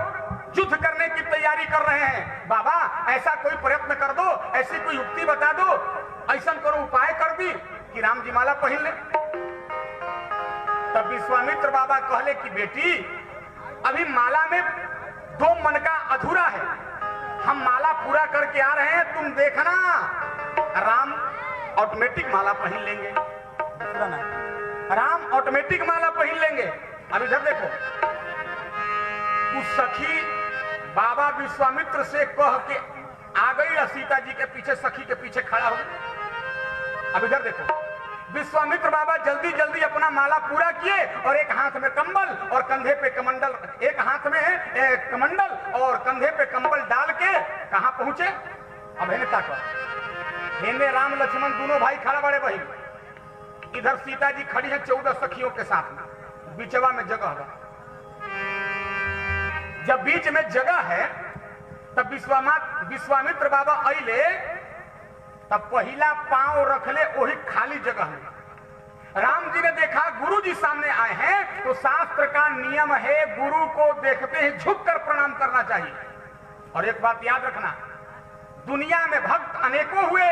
युद्ध करने की तैयारी कर रहे हैं। बाबा ऐसा कोई प्रयत्न कर दो, ऐसी कोई युक्ति बता दो, ऐसा करो उपाय कर दी कि राम जी माला पहन ले। तब विश्वामित्र बाबा कहले कि बेटी अभी माला में 2 मन का अधूरा है, हम माला पूरा करके आ रहे हैं, तुम देखना राम ऑटोमेटिक माला पहन लेंगे। राम ऑटोमेटिक माला पहन लेंगे। अब इधर देखो, उस सखी बाबा विश्वामित्र से कह के आ गई सीता जी के पीछे, सखी के पीछे खड़ा हो गई। अब इधर देखो, विश्वामित्र बाबा जल्दी जल्दी अपना माला पूरा किए और एक हाथ में कंबल और कंधे पे कमंडल, एक हाथ में कमंडल और कंधे पे कंबल डाल के कहां पहुंचे? अब हेने ताको, हेने राम लक्ष्मण दोनों भाई खड़ा बड़े बहिन, इधर सीता जी खड़ी है 14 सखियों के साथ में, बीचवा में जगह है। जब बीच में जगह है तब विश्वामित्र बाबा अइले, तब पहला पांव रखले वही खाली जगह में। राम जी ने देखा गुरु जी सामने आए हैं, तो शास्त्र का नियम है गुरु को देखते ही झुककर प्रणाम करना चाहिए। और एक बात याद रखना, दुनिया में भक्त अनेकों हुए,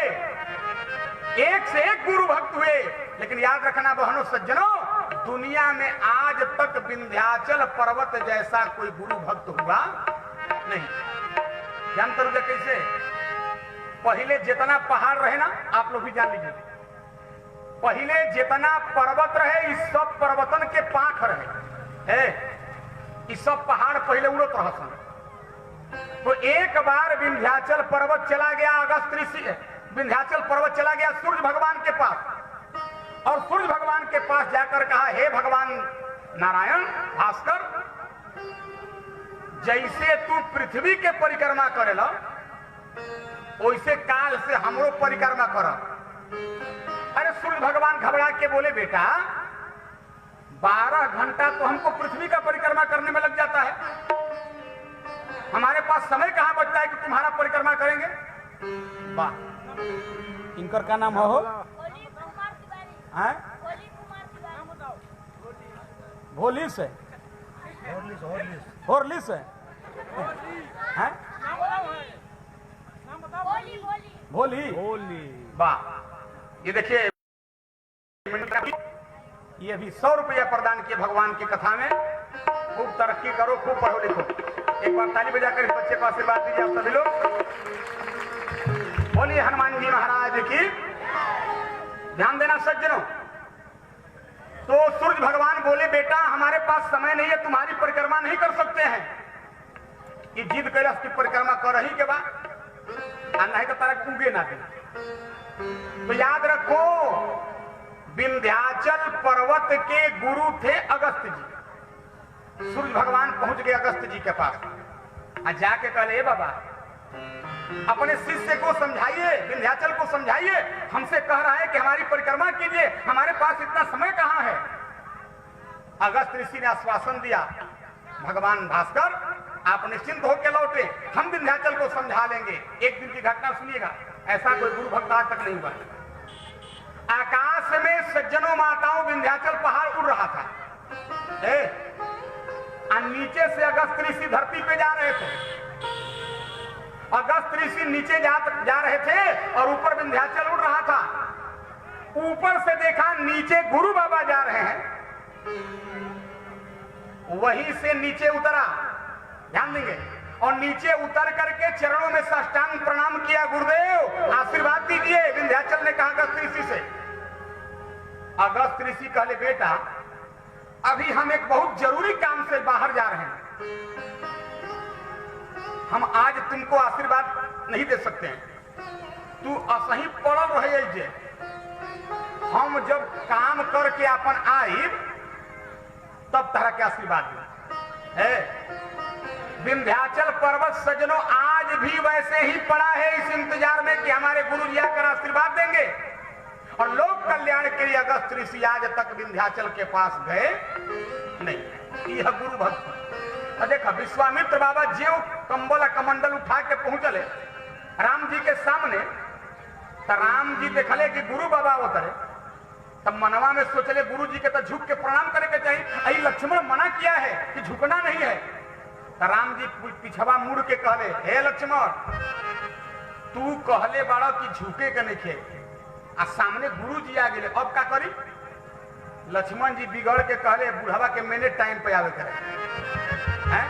एक से एक गुरु भक्त हुए, लेकिन याद रखना बहनों सज्जनों, दुनिया में आज तक विंध्याचल पर्वत जैसा कोई गुरु भक्त हुआ नहीं। जानते हो कैसे? पहले जितना पहाड़ रहे ना, आप लोग भी जान लीजिए, पहले जितना पर्वत रहे, इस सब पर्वतन के पाख रहे, इस सब पहाड़ पहले उड़त रहसन। तो एक बार विंध्याचल पर्वत चला गया, अगस्त ऋषि विंध्याचल पर्वत चला गया सूर्य भगवान के पास, और सूर्य भगवान के पास जाकर कहा, हे भगवान नारायण भास्कर, जैसे तू पृथ्वी के परिक्रमा करेला वैसे काल से हमरो परिक्रमा कर। अरे सूर्य भगवान घबरा के बोले, बेटा 12 घंटा तो हमको पृथ्वी का परिक्रमा करने में लग जाता है, हमारे पास समय कहां बचता है कि तुम्हारा परिक्रमा करेंगे? वाह, इनकर का नाम हो? भोली से, होरली से, भोली, वाह। ये देखिए, ये भी 100 रुपया प्रदान किए भगवान की कथा में। खूब तरक्की करो, खूब पढ़ो लिखो। एक बार ताली बजाकर इस बच्चे को आशीर्वाद दीजिए आप सभी लोग। बोलिए हनुमान जी महाराज की। ध्यान देना सज्जनों, तो सूर्य भगवान बोले, बेटा हमारे पास समय नहीं है, तुम्हारी परिक्रमा नहीं कर सकते हैं। ये जिद कैलाश की परिक्रमा कर ही के बाद, नहीं तो तारा उगे ना देना। तो याद रखो, विंध्याचल पर्वत के गुरु थे अगस्त जी। सूर्य भगवान पहुंच गए अगस्त जी के पास, जाके कहले, बाबा अपने शिष्य को समझाइए, विंध्याचल को समझाइए, हमसे कह रहा है कि हमारी परिक्रमा कीजिए, हमारे पास इतना समय कहां है। अगस्त ऋषि ने आश्वासन दिया, भगवान भास्कर आप निश्चिंत होकर लौटे, हम विंध्याचल को समझा लेंगे। एक दिन की घटना सुनिएगा, ऐसा कोई गुरु भक्त आज तक नहीं हुआ। आकाश में सज्जनों माताओं विंध्याचल पहाड़ उड़ रहा था, नीचे से अगस्त ऋषि धरती पे जा रहे थे। अगस्त ऋषि नीचे जा रहे थे और ऊपर विंध्याचल उड़ रहा था। ऊपर से देखा नीचे गुरु बाबा जा रहे हैं, वहीं से नीचे उतरा, ध्यान देंगे, और नीचे उतर करके चरणों में साष्टांग प्रणाम किया, गुरुदेव आशीर्वाद दीजिए। विंध्याचल ने कहा अगस्त ऋषि से। अगस्त ऋषि कहले, बेटा अभी हम एक बहुत जरूरी काम से बाहर जा रहे हैं, हम आज तुमको आशीर्वाद नहीं दे सकते हैं, तू असही पड़ल रहे जे। हम जब काम करके अपन आई तब तरह के आशीर्वाद दे। विंध्याचल पर्वत सजनों आज भी वैसे ही पड़ा है, इस इंतजार में कि हमारे गुरु जी आकर आशीर्वाद देंगे। और लोक कल्याण के लिए अगस्त ऋषि आज तक विंध्याचल के पास गए नहीं। यह गुरु भक्त। देखा विश्वामित्र बाबा जो कंबल कमंडल उठा के पहुंचले राम जी के सामने, तो राम जी देखले कि गुरु बाबा उतरे, तब मनवा में सोचले गुरु जी के तो झुक के प्रणाम करे के चाहिए, अई लक्ष्मण मना किया है कि झुकना नहीं है। तो राम जी पिछवा मुड़ के कहले, हे लक्ष्मण तू कहले बाड़ा कि झुके के नहीं खे, आ सामने गुरु जी आ गए, अब का करी? लक्ष्मण जी बिगड़ के कहले, बुढ़ावा के मैंने टाइम पे आवे करे हैं?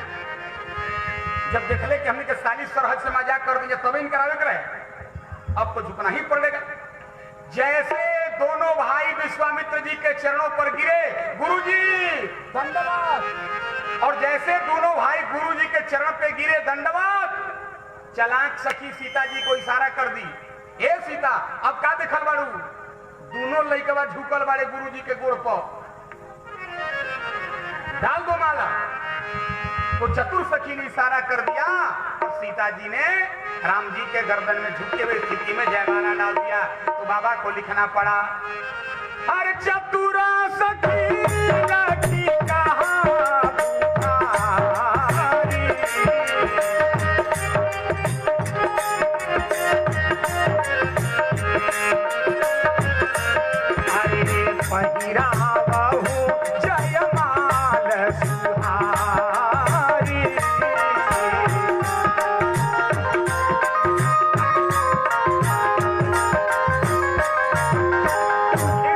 जब देखले कि हमने के साली सरहद से मजाक कर दिया तब इनकर आवे करे, अब तो झुकना ही पड़ेगा। जैसे दोनों भाई विश्वामित्र जी के चरणों पर गिरे, गुरुजी दंडवत, और जैसे दोनों भाई गुरुजी के चरण पे गिरे दंडवत, चलाक सखी सीता जी को इशारा कर दी, ए सीता अब का देखल बाड़ू? दोनों लइकवा झुकल बाड़े गुरु जी के गोड़ पर, डाल दो माला। तो चतुर सखी ने इशारा कर दिया और सीता जी ने राम जी के गर्दन में झुके हुए स्थिति में जयमाला डाल दिया। तो बाबा को लिखना पड़ा, हर चतुरा सखी की कहा पहिरा बहु जयमाल सुहारी। इस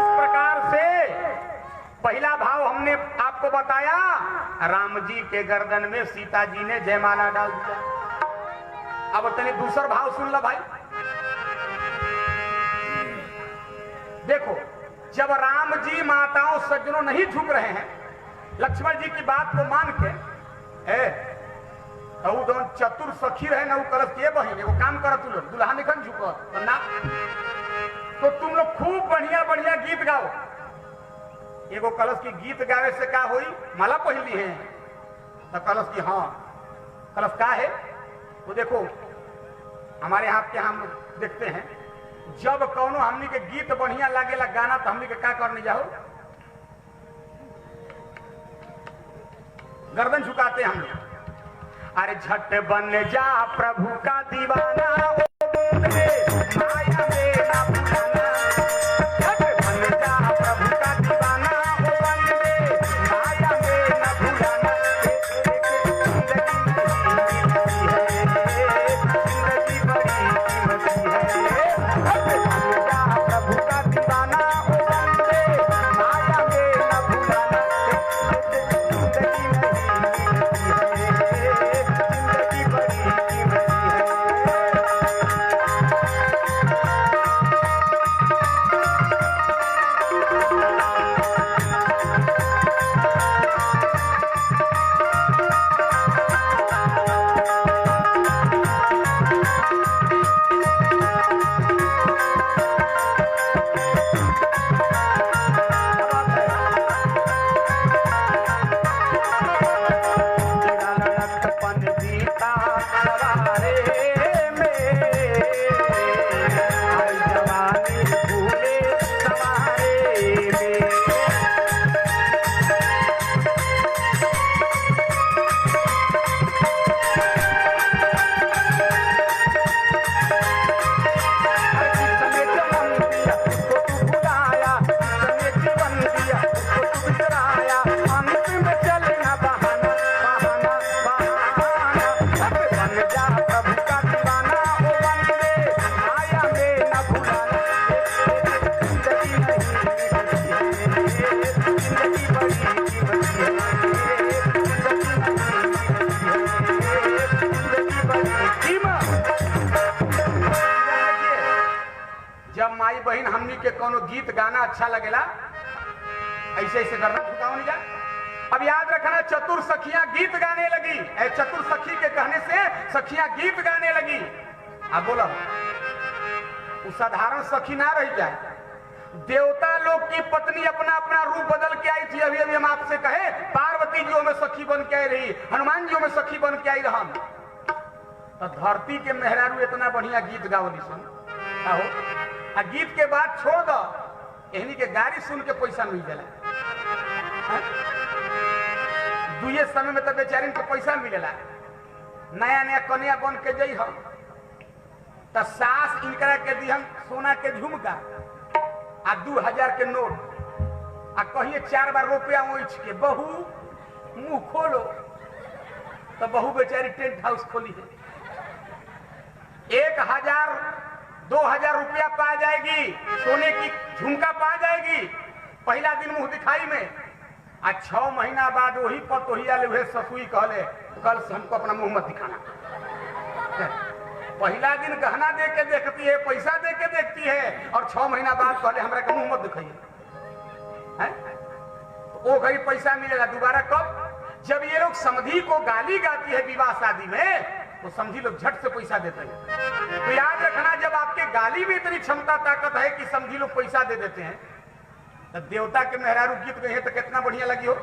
प्रकार से पहला भाव हमने आपको बताया, राम जी के गर्दन में सीता जी ने जयमाला डाल दिया। अब तनी दूसरा भाव सुन लो भाई। देखो, जब राम जी माताओं सज्जनों नहीं झुक रहे हैं, लक्ष्मण जी की बात को मान के, दोनों चतुर सखी रहे ना, वो कलश के बहिन वो काम करत तू लोग दुल्हा निकल झुको ना, तो तुम लोग खूब बढ़िया बढ़िया गीत गाओ। एगो कलश की गीत गावे से क्या हुई? माला पहली है तो कलश की, हाँ कलश का है वो देखो हमारे यहाँ के हम देखते हैं, जब कौनो हमनी के गीत बढ़िया लागेला गाना तो हमनी के क्या करने जाओ? गर्दन झुकाते हम लोग। अरे झट बन जा प्रभु का दीवाना, माया में ना भूलाना। झट बन जा प्रभु का दीवाना, माया में ना भूलाना। जिंदगी बड़ी कीमती है, प्रभु का दीवाना हो बंदे, माया में न भूलाना। जिंदगी बड़ी कीमती है। जब माई बहन हमनी के कोनो गीत गाना अच्छा लगेला, ऐसे ऐसे गर्दन झुकाओ नहीं जा। अब याद रखना, चतुर सखियां गीत गाने लगी। चतुर सखी के कहने से सखियां गीत गाने लगी। अब बोलो, वो साधारण सखी ना रह जाए। देवता लोग की पत्नी अपना अपना रूप बदल के आई थी। अभी अभी हम आपसे कहे, पार्वती जी में सखी बन के आई रही, हनुमान जी में सखी बन के आई रहा। तो धरती के मेहरारू इतना बढ़िया गीत गावली सुन हो, आ गीत के बाद छोड़ दो, एहनी के गाड़ी सुन के पैसा मिल जाला। दुए समय में तो बेचारी के पैसा मिलेला। नया नया कन्या बन के जई हम तो सास इनकरा के दी हम सोना के झुमका आ 2000 के नोट, आ कहिए 4 बार रुपया ओइछ के बहू मुंह खोलो, तो बहू बेचारी टेंट हाउस खोली है। 1000 2000 रुपया पा जाएगी, सोने की झुमका पा जाएगी पहला दिन मुंह दिखाई में। आ 6 महीना बाद वही पतोहिया ले हुए ससुई कहले, कल से हमको अपना मुंह मत दिखाना। पहला दिन गहना दे के देखती है, पैसा दे के देखती है, और 6 महीना बाद कहले हमरा के मुंह मत दिखाइए। वो घड़ी पैसा मिलेगा दोबारा कब? जब ये लोग समधी को गाली गाती है विवाह शादी में, तो समझी लो झट से पैसा देते हैं। तो याद रखना, जब आपके गाली में इतनी क्षमता ताकत है कि समझी लो पैसा दे देते हैं, तो देवता के मेहरारू गीत गए तो कितना बढ़िया लगी हो।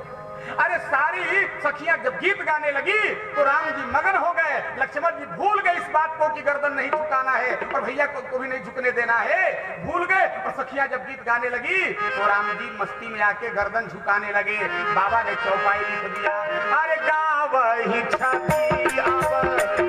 अरे सारी सखियां जब गीत गाने लगी तो राम जी मगन हो गए, लक्ष्मण जी भूल गए इस बात को कि गर्दन नहीं झुकाना है और भैया को भी नहीं झुकने देना है, भूल गए। और सखियां जब गीत गाने लगी तो राम जी मस्ती में आके गर्दन झुकाने लगे। बाबा ने चौपाई लिख दिया, अरे गावहि छवि अवधि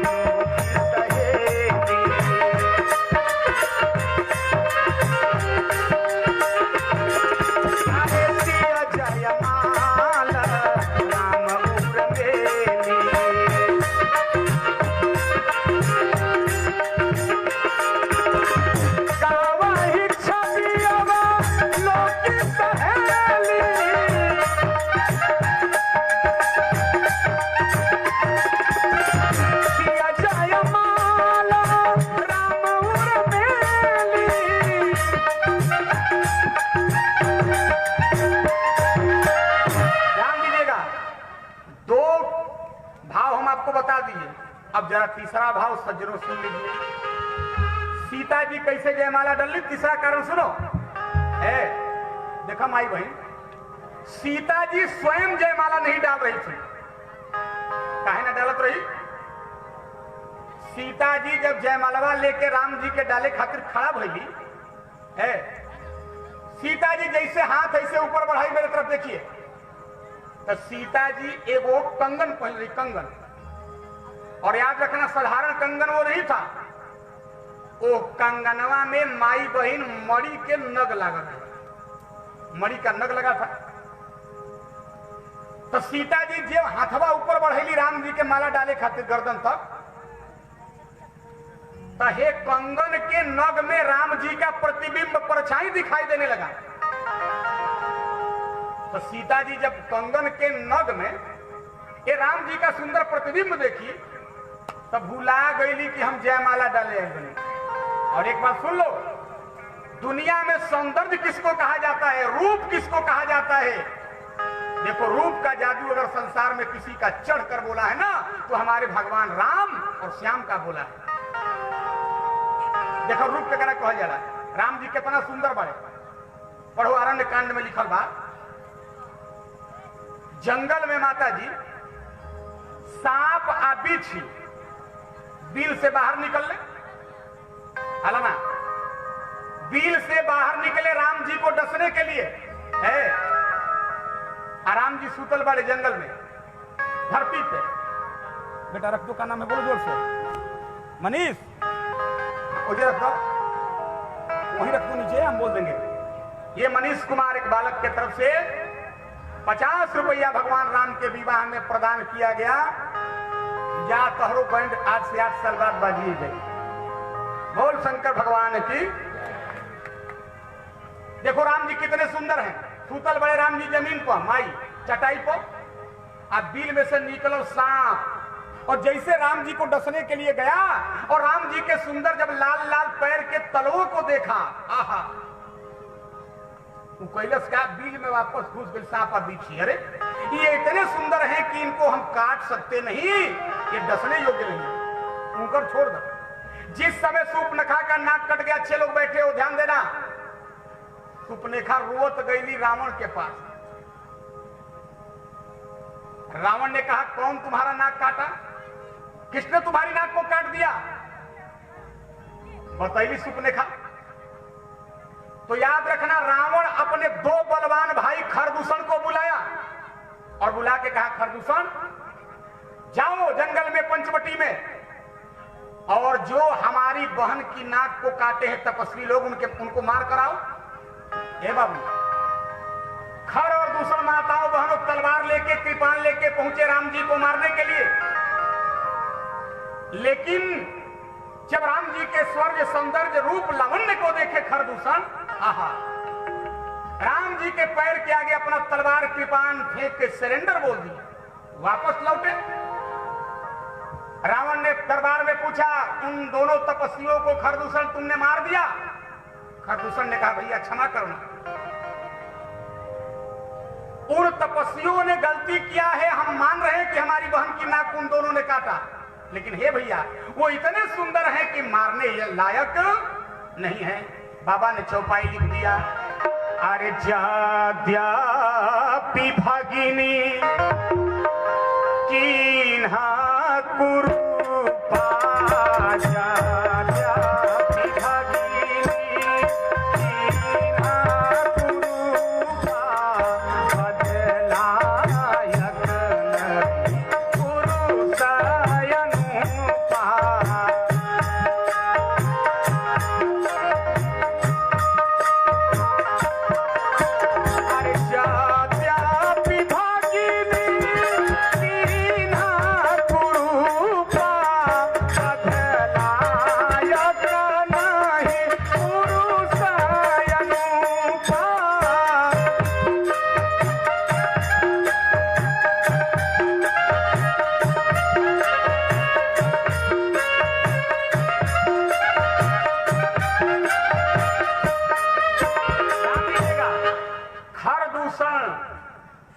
बता दिए। अब जरा तीसरा भाव सज्जनों सुन लीजिए। सीता जी कैसे जयमाला डली, तीसरा कारण सुनो। देखा माई बहन, सीता जी स्वयं जयमाला नहीं डाल रही थी। काहे ना डालत रही? सीता जी जब जयमालवा लेके राम जी के डाले खातिर खड़ा भइली है, सीता जी जैसे हाथ ऐसे ऊपर बढ़ाई, मेरे तरफ देखिए, तो सीता जी एगो कंगन पहन रही, कंगन। और याद रखना, साधारण कंगन वो नहीं था, वो कंगनवा में माई बहन मणि के नग लगा था, मणि का नग लगा था। तो सीता जी जब हाथवा ऊपर बढ़ेली राम जी के माला डाले खातिर गर्दन तक, तो हे कंगन के नग में राम जी का प्रतिबिंब परछाई दिखाई देने लगा। तो सीता जी जब कंगन के नग में ये राम जी का सुंदर प्रतिबिंब देखी, तब भुला गईली कि हम जयमाला डाले हैं। और एक बात सुन लो, दुनिया में सौंदर्य किसको कहा जाता है, रूप किसको कहा जाता है? देखो, रूप का जादू अगर संसार में किसी का चढ़ कर बोला है ना, तो हमारे भगवान राम और श्याम का बोला है। देखो रूप के कहा जा रहा है, राम जी कितना सुंदर बड़े। पढ़ो अरण्य कांड में लिखल बा, जंगल में माता जी सांप आ बिच्छी बिल से बाहर निकल ले, ना बिल से बाहर निकले राम जी को डसने के लिए है। राम जी सूतल बड़े जंगल में धरती पे। बेटा रख दो, का नाम है बोलो जोर से, मनीष उधर रख दो, वहीं रख दो नीचे, हम बोल देंगे। ये मनीष कुमार एक बालक के तरफ से 50 रुपया भगवान राम के विवाह में प्रदान किया गया। या तोहरो बैंड आज से 8 साल बाद बाजिए गई। बोल शंकर भगवान की। देखो राम जी कितने सुंदर हैं, सूतल बड़े राम जी जमीन पर, माई चटाई पर, अब बिल में से निकलो सांप। और जैसे राम जी को डसने के लिए गया और राम जी के सुंदर जब लाल लाल पैर के तलवों को देखा, आहा, कैलस का बिल में वापस घुस गई सांप और बिच्छी। अरे ये इतने सुंदर हैं कि इनको हम काट सकते नहीं, ये डसने योग्य नहीं, उनकर छोड़ दो। जिस समय सूपनेखा का नाक कट गया, अच्छे लोग बैठे हो ध्यान देना, सूपनेखा रोत गई रावण के पास। रावण ने कहा, कौन तुम्हारा नाक काटा, किसने तुम्हारी नाक को काट दिया, बताइए सूपनेखा। तो याद रखना, रावण अपने 2 बलवान भाई खरदूषण को बुलाया और बुला के कहा, खरदूषण जाओ जंगल में पंचवटी में, और जो हमारी बहन की नाक को काटे हैं तपस्वी लोग, उनको मार कराओ। हे बाबू, खर और दूषण माताओं बहनों तलवार लेके कृपाण लेके पहुंचे राम जी को मारने के लिए। लेकिन जब राम जी के स्वर्ग सौंदर्य रूप लावण्य को देखे खरदूषण, आहा, राम जी के पैर के आगे अपना तलवार कृपाण फेंक के सरेंडर बोल दिया, वापस लौटे। रावण ने दरबार में पूछा, उन दोनों तपस्वियों को खरदूषण तुमने मार दिया? खरदूषण ने कहा, भैया क्षमा करना, उन तपस्वियों ने गलती किया है, हम मान रहे हैं कि हमारी बहन की नाक उन दोनों ने काटा, लेकिन हे भैया वो इतने सुंदर हैं कि मारने लायक नहीं है। बाबा ने चौपाई लिख दिया, अरे जाद्यापि भगिनी कीन्हा कुरूपा, जाद्यापि भगिनी कीन्हा कुरूपा, बदलायक नहीं पुरुषायनुपा। अरे जाद्यापि भगिनी कीन्हा कुरूपा, बदलायक नहीं पुरुषायनुपा। हर दूषण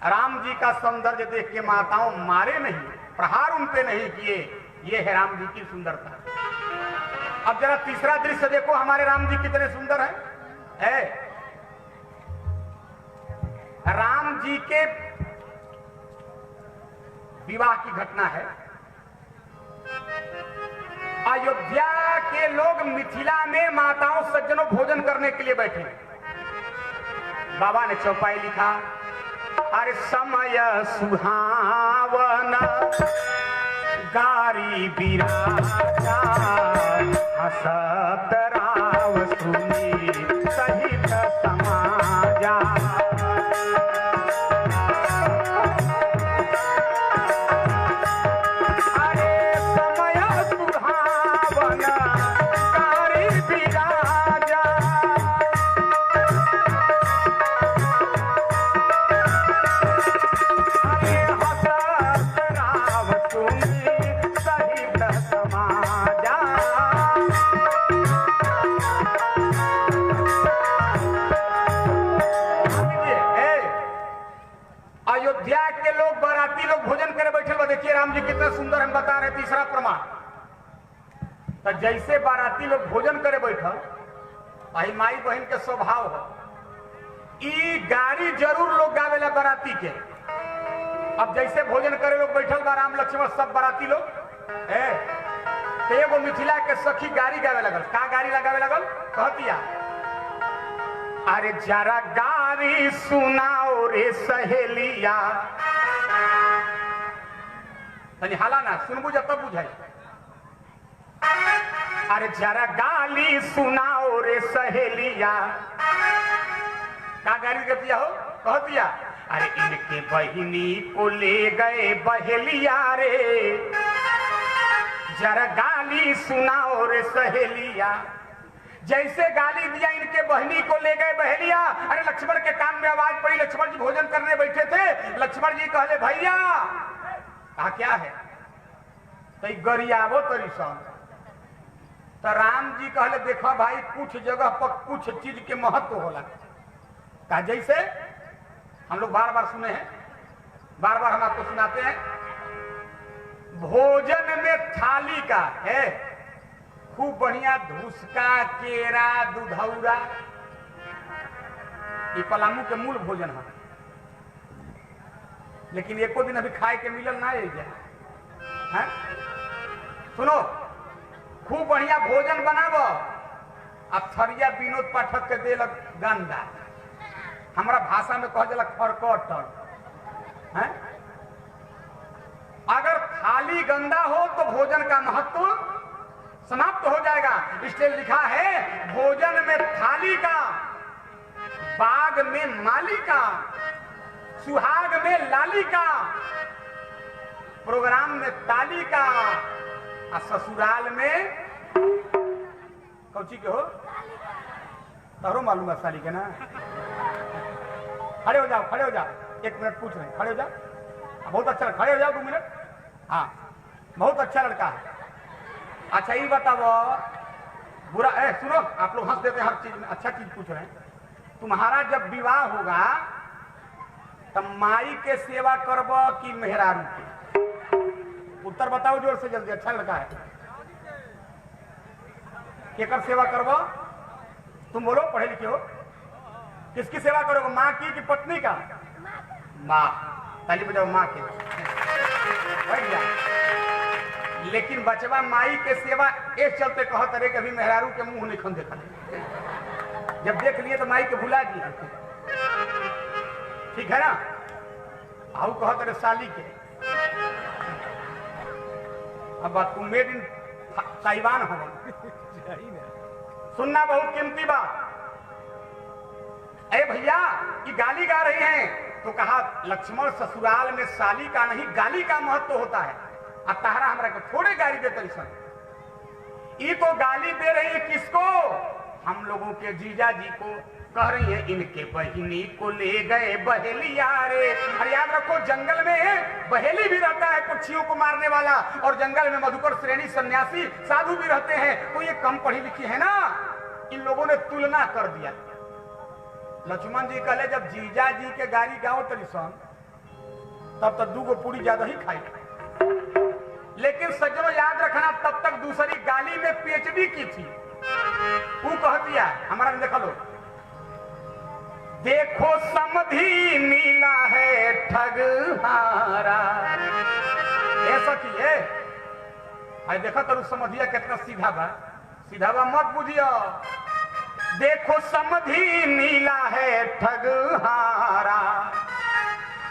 राम जी का सौंदर्य देख के माताओं मारे नहीं, प्रहार उन पे नहीं किए। ये है राम जी की सुंदरता। अब जरा तीसरा दृश्य देखो, हमारे राम जी कितने सुंदर हैं। राम जी के विवाह की घटना है। अयोध्या के लोग मिथिला में माताओं सज्जनों भोजन करने के लिए बैठे। बाबा ने चौपाई लिखा, अरे समय सुहावन गारी बिराजा, हसत राव सुनी सहित समाजा। अरे समय सुहावन गारी बिराजा, अरे हसत राव सुनी सहित समाजा। अयोध्या के लोग बाराती लोग भोजन करे बैठे बा। देखिए राम जी कितना सुंदर हम बता रहे। तीसरा प्रमाण, तो जैसे बाराती लोग भोजन करे बैठल, भाई माई बहन के स्वभाव हो, ई गाड़ी जरूर लोग गावेला बाराती के। अब जैसे भोजन करे लोग बैठल बा, राम लक्ष्मण सब बाराती लोग, तो एगो मिथिला के सखी गाड़ी गावे लगल। का गाड़ी लगावे लगल? कहतिया, अरे जरा गारी सुनाओ रे सहेलिया। तनी हाला ना, सुनबू जब तब बुझाई। अरे जरा गाली सुनाओ रे सहेलिया। का गाली कहतिया हो? कहतिया, अरे इनके बहिनी को ले गए बहेलिया रे, जरा गाली सुनाओ रे सहेलिया। जैसे गाली दिया इनके बहनी को ले गए बहेलिया। अरे लक्ष्मण के कान में आवाज पड़ी, लक्ष्मण जी भोजन करने बैठे थे। लक्ष्मण जी कहले, भैया कहा क्या है? तो गरियावो तरी सन। तो राम जी कहले, देखो भाई कुछ जगह पर कुछ चीज के महत्व होला। कहा जैसे हम लोग बार बार सुने हैं, बार बार हम आपको सुनाते हैं। भोजन में थाली का है खूब बढ़िया धुसका, केरा, दूधौरा, ये पलामू के मूल भोजन है। लेकिन एको दिन अभी खाए के मिलल ना है। सुनो, खूब बढ़िया भोजन बनाब, अब थरिया विनोद पाठक के देलक गंदा, हमारा भाषा में कह दिलक फरकट है। अगर थाली गंदा हो तो भोजन का महत्व समाप्त हो जाएगा। इसलिए लिखा है, भोजन में थाली का, बाग में माली का, सुहाग में लाली का, प्रोग्राम में ताली का, और ससुराल में कौची के हो? तारो मालूम है साली के ना। खड़े हो जाओ, खड़े हो जाओ, एक मिनट पूछ रहे हैं, खड़े हो जाओ। बहुत अच्छा, खड़े हो जाओ 2 मिनट। हाँ, बहुत अच्छा लड़का है। अच्छा ये बताओ, बुरा सुनो, आप लोग हंस देते हैं हर चीज में, अच्छा चीज पूछ रहे हैं। तुम्हारा जब विवाह होगा तब माई के सेवा करब कि मेहरारू के? उत्तर बताओ जोर से जल्दी। अच्छा लड़का है। केकर सेवा करवा? तुम बोलो, पढ़े लिखे हो। किसकी सेवा करोगे, माँ की कि पत्नी का? माँ। ताली बजाओ माँ के। भैया लेकिन बचवा माई के सेवा एक चलते कहत अरे कभी मेहरारू के मुंह नहीं खन देखा, जब देख लिए तो माई के भुला दिए। ठीक है ना? आऊ कहत अरे साली के। अब बात तुम मेड इन ताइवान हो, सुनना बहुत कीमती बात। अरे भैया ये गाली गा रही हैं तो कहा लक्ष्मण ससुराल में साली का नहीं गाली का महत्व होता है। अब तारा हमरा को थोड़े गाली दे तरीसन, ये तो गाली दे रही है किसको? हम लोगों के जीजा जी को कह रही है इनके बहिनी को ले गए बहेलिया रे। अरे याद रखो जंगल में बहेली भी रहता है पक्षियों को मारने वाला, और जंगल में मधुकर श्रेणी सन्यासी साधु भी रहते हैं। तो ये कम पढ़ी लिखी है ना, इन लोगों ने तुलना कर दिया। लक्ष्मण जी कहले जब जीजा जी के गाड़ी गाओ तरीसन तब तक 2 पूरी ज्यादा ही खाई। लेकिन सज्जनों याद रखना तब तक दूसरी गाली में पीएचडी की थी। वो कहती है हमारा देखा लो, देखो समधी नीला है ठगहारा। ऐसा की है अरे देखा तो समधिया कितना सीधा बा, सीधा बा मत बुझियो। देखो समधी नीला है ठगहारा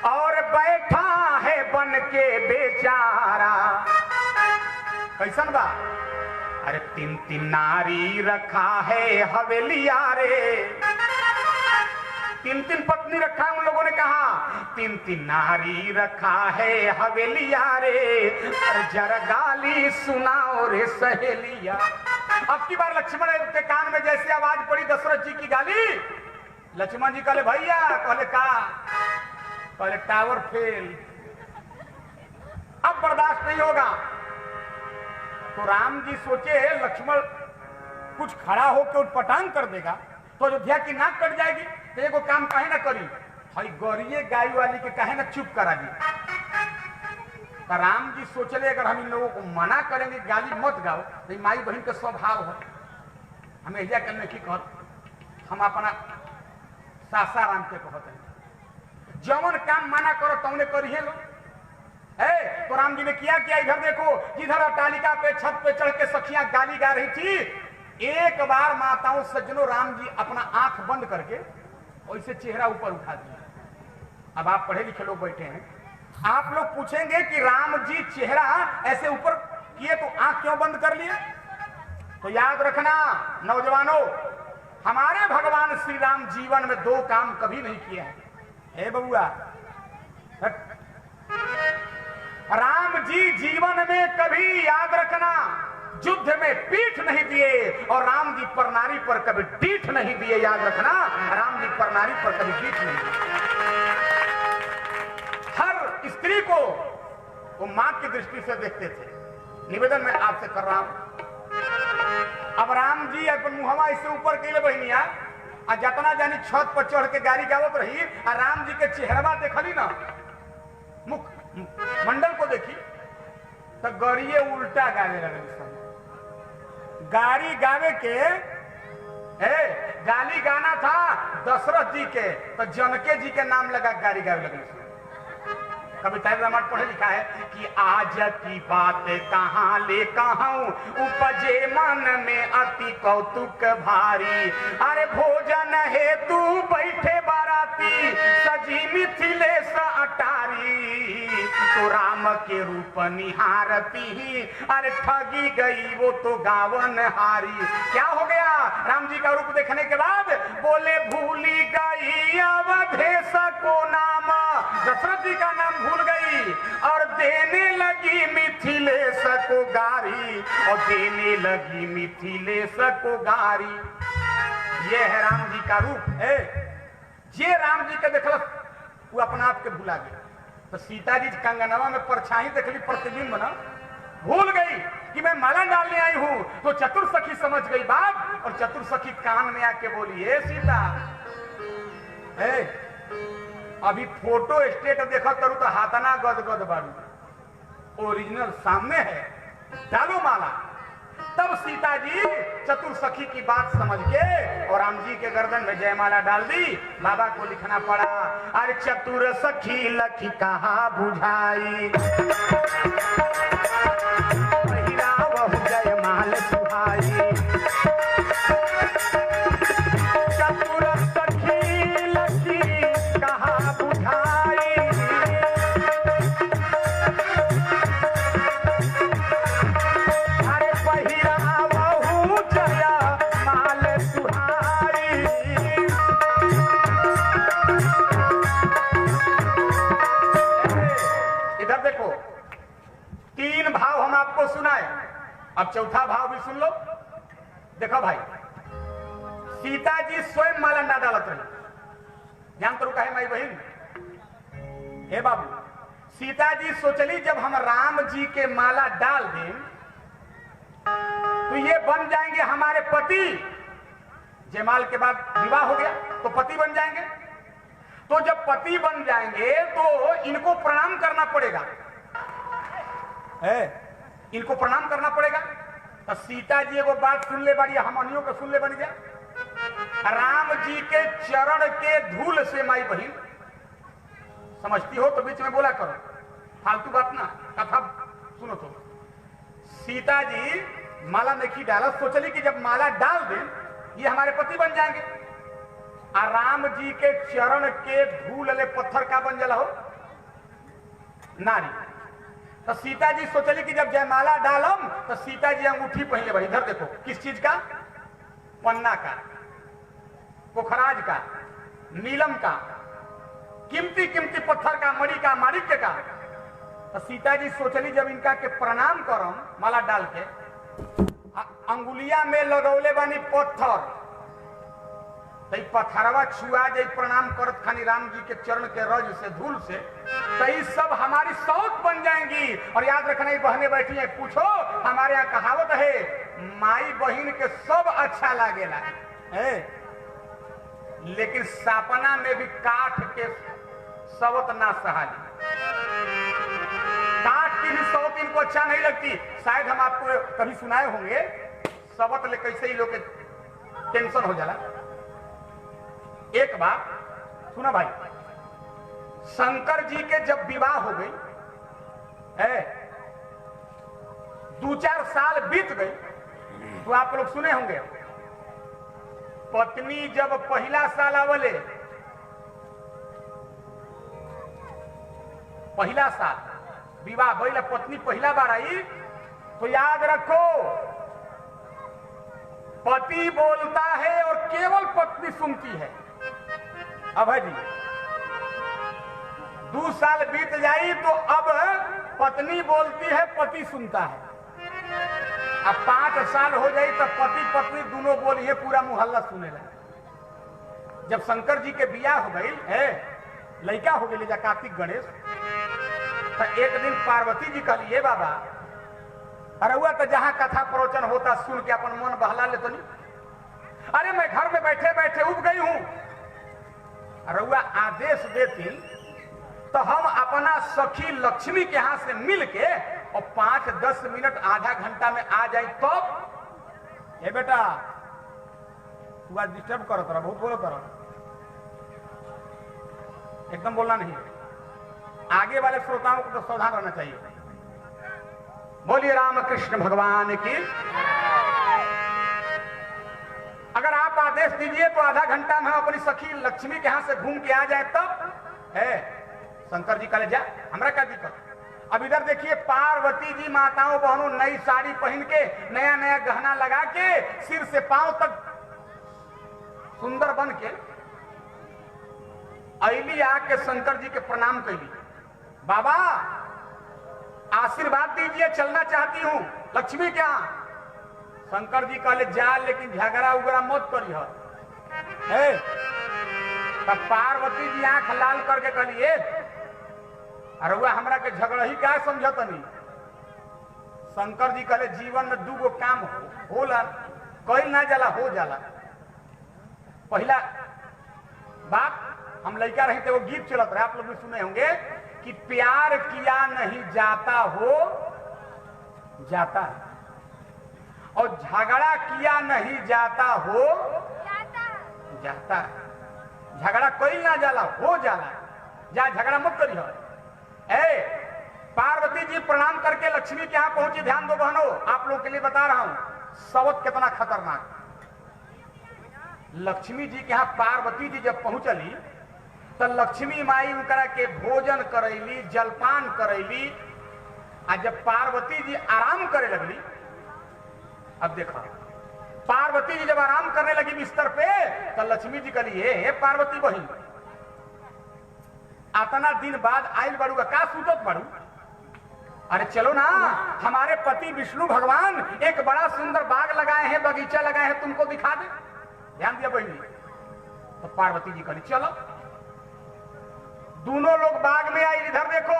और बैठा है बन के बेचारा। कैसन बा? अरे 3 नारी रखा है हवेलिया रे। 3 पत्नी रखा है उन लोगों ने कहा। 3 नारी रखा है हवेलिया रे, अरे जरा गाली सुनाओ रे सहेलिया। अब की बार लक्ष्मण के कान में जैसे आवाज पड़ी दशरथ जी की गाली, लक्ष्मण जी कहले भैया, कहले का? कहले टावर फेल, अब बर्दाश्त नहीं होगा। तो राम जी सोचे लक्ष्मण कुछ खड़ा होकर उठपटांग कर देगा तो अयोध्या की नाक कट जाएगी। तो एगो काम काहे ना करी, भाई गौरिये गाय वाली के काहे ना चुप करा दी। तो राम जी सोचले अगर हम इन लोगों को मना करेंगे गाली मत गाओ तो माई बहन के स्वभाव है, हमें एजा करने की कहत, हम अपना सासाराम के कहते हैं जवन काम मना करो तुमने करिए लो। तो राम जी ने किया इधर देखो, जिधर अट्टालिका पे छत पे चढ़ के सखियां गाली गा रही थी, एक बार माताओं सज्जनों राम जी अपना आंख बंद करके वैसे चेहरा ऊपर उठा दिया। अब आप पढ़े लिखे लोग बैठे हैं, आप लोग पूछेंगे कि राम जी चेहरा ऐसे ऊपर किए तो आंख क्यों बंद कर लिए? तो याद रखना नौजवानों, हमारे भगवान श्री राम जीवन में 2 काम कभी नहीं किए हैं। हे बबुआ, राम जी जीवन में कभी याद रखना युद्ध में पीठ नहीं दिए, और राम जी पर नारी पर कभी पीठ नहीं दिए। याद रखना राम जी पर नारी पर कभी पीठ नहीं दिए। हर स्त्री को वो मां की दृष्टि से देखते थे। निवेदन मैं आपसे कर रहा हूं, अब राम जी अपन मुहवा इससे ऊपर के लिए बहनिया और जतना जानी छत पर चढ़ के गाड़ी गावत रही, और राम जी के चेहरा देखली ना, मुख मंडल को देखी तो गौरिये उल्टा गाने लगे। गाड़ी गावे के गाली गाना था दशरथ जी के, तो जनके जी के नाम लगा गाड़ी गावे लगे। कविता रामायण पढ़े लिखा है कि आज की बात कहाँ ले कहूं, उपजे मन में अति कौतुक भारी। अरे भोजन है तू बैठे बाराती, सजी मिथिलेश अटारी। तो राम के रूप निहारती, अरे ठगी गई वो तो गावन हारी। क्या हो गया? राम जी का रूप देखने के बाद बोले भूली गई अवधेश को नाम, दशरथ जी का नाम भूल गई और देने लगी मिथिलेश को गारी, और देने लगी मिथिलेश को गारी। ये है राम जी का रूप है। ये राम जी के देखल वो अपना आप के भूला गया। तो सीता जी कंगनवा में परछाई देखली, प्रतिबिंब ना, भूल गई कि मैं माला डालने आई हूं। तो चतुर सखी समझ गई बात, और चतुर सखी कान में आके बोली, ए सीता, अभी फोटो स्टेट देखा करू तो हाथना गदगद बारू, ओरिजिनल सामने है, डालो माला। तब सीता जी चतुर सखी की बात समझ के और राम जी के गर्दन में जयमाला डाल दी। बाबा को लिखना पड़ा, अरे चतुर सखी लखी कहा बुझाई, पहिरावहु जयमाल सुहाई। चतुर सखी लखी कहा बुझाई, अरे पहिरावहु जयमाल सुहाई। इधर देखो, तीन भाव हम आपको सुनाए, अब चौथा भाव भी सुन लो। देखो भाई, सीता जी स्वयं माला ना डालत रही, ध्यान तो रुका है माई बहन। हे बाबू, सीता जी सोचली जब हम राम जी के माला डाल दें तो ये बन जाएंगे हमारे पति। जयमाल के बाद विवाह हो गया तो पति बन जाएंगे। तो जब पति बन जाएंगे तो इनको प्रणाम करना पड़ेगा, इनको प्रणाम करना पड़ेगा। तो सीता जी एगो बात सुन ले बाड़ी, हमनियों को सुन ले बन गया। राम जी के चरण के धूल से माई बहन, समझती हो तो बीच में बोला करो, फालतू बात ना, कथा सुनो। तो सीता जी माला नहीं डाला, सोचली कि जब माला डाल दें ये हमारे पति बन जाएंगे। और राम जी के चरण के धूल ले पत्थर का बन जला हो, नारी। तो सीता जी सोचली कि जब जयमाला डालम तो सीता जी अंगूठी पहले भाई। इधर देखो, किस चीज का? पन्ना का, पोखराज का, नीलम का, कीमती कीमती पत्थर का, मणि का, माणिक्य का। तो सीता जी सोचली जब इनका के प्रणाम करम माला डाल के, अंगुलिया में लगौले बानी पत्थर, तो पत्थरवा छुआ जाए प्रणाम करत खानी राम जी के चरण के रज से, धूल से, तो ये सब हमारी सौत बन जाएंगी। और याद रखना, बहने बैठी है, पूछो, हमारे यहाँ कहावत है, माई बहन के सब अच्छा लागेला है, लेकिन सपना में भी काठ के सवत ना सहाली। काठ की भी सवत इनको अच्छा नहीं लगती। शायद हम आपको कभी सुनाए होंगे, सवत ले कैसे ही लोग के टेंशन हो जाला। एक बात सुना भाई, शंकर जी के जब विवाह हो गई है, 2-4 साल बीत गई, तो आप लोग सुने होंगे, पत्नी जब पहला साल आवले, पहला साल विवाह भइल, पत्नी पहला बार आई, तो याद रखो, पति बोलता है और केवल पत्नी सुनती है। अब है जी, 2 साल बीत जाई तो अब पत्नी बोलती है, पति सुनता है। अब 5 साल हो जाई तो पति पत्नी दोनों बोलिए, पूरा मुहल्ला सुनेला। जब शंकर जी के बियाह हो गई है, लड़का हो गई जा कार्तिक गणेश, तो एक दिन पार्वती जी कहलिए, बाबा अरे हुआ तो जहां कथा प्रवचन होता सुन के अपन मन बहला ले तो नहीं। अरे मैं घर में बैठे बैठे उब गई हूं, रउआ आदेश देती तो हम अपना सखी लक्ष्मी के यहाँ से मिल के और 5-10 मिनट आधा घंटा में आ जाए। तो ये बेटा तू आज डिस्टर्ब करो, तरह बहुत बोलो, तरह एकदम बोलना नहीं। आगे वाले श्रोताओं को तो सावधान रहना चाहिए। बोलिए रामकृष्ण भगवान की। अगर आप आदेश दीजिए तो आधा घंटा में हम अपनी सखी लक्ष्मी के यहाँ से घूम के आ जाए, तब है शंकर जी कहे जा, हमरा क्या दिक्कत। अब इधर देखिए, पार्वती जी माताओं बहनों नई साड़ी पहन के, नया नया गहना लगा के, सिर से पांव तक सुंदर बन के अली आके शंकर जी के प्रणाम कैली। बाबा आशीर्वाद दीजिए, चलना चाहती हूं लक्ष्मी क्या। शंकर जी कहले जा, लेकिन झगड़ा उगड़ा मत करी है। तब पार्वती जी आंख लाल करके कहलिए, अरे हुआ हमरा के झगड़ा ही क्या समझत नहीं। शंकर जी कहले जीवन में 2 काम होला, कई ना जाला हो जाला। पहला बात हम लड़का रहे थे, वो गीत चलत रहे, आप लोग भी सुने होंगे कि प्यार किया नहीं जाता हो जाता है, और झगड़ा किया नहीं जाता हो जाता है। झगड़ा कोई ना जाला हो जाला, जा झगड़ा मत करियो। पार्वती जी प्रणाम करके लक्ष्मी के यहां पहुंची। ध्यान दो बहनों, आप लोग के लिए बता रहा हूं सवत कितना खतरनाक। लक्ष्मी जी के यहां पार्वती जी जब पहुंचली तो लक्ष्मी माई उनकरा के भोजन करैली, जलपान करैली। आ जब पार्वती जी आराम करे लगली, अब देखा पार्वती जी जब आराम करने लगी बिस्तर पे तो लक्ष्मी जी कहली, हे पार्वती बहन, इतना दिन बाद आयल बाड़ू का सूतत बाड़ू? अरे चलो ना, हमारे पति विष्णु भगवान एक बड़ा सुंदर बाग लगाए हैं, बगीचा लगाए हैं, तुमको दिखा दे। ध्यान दिया बहनी। तो पार्वती जी कहली चलो। दोनों लोग बाग में आई, इधर देखो,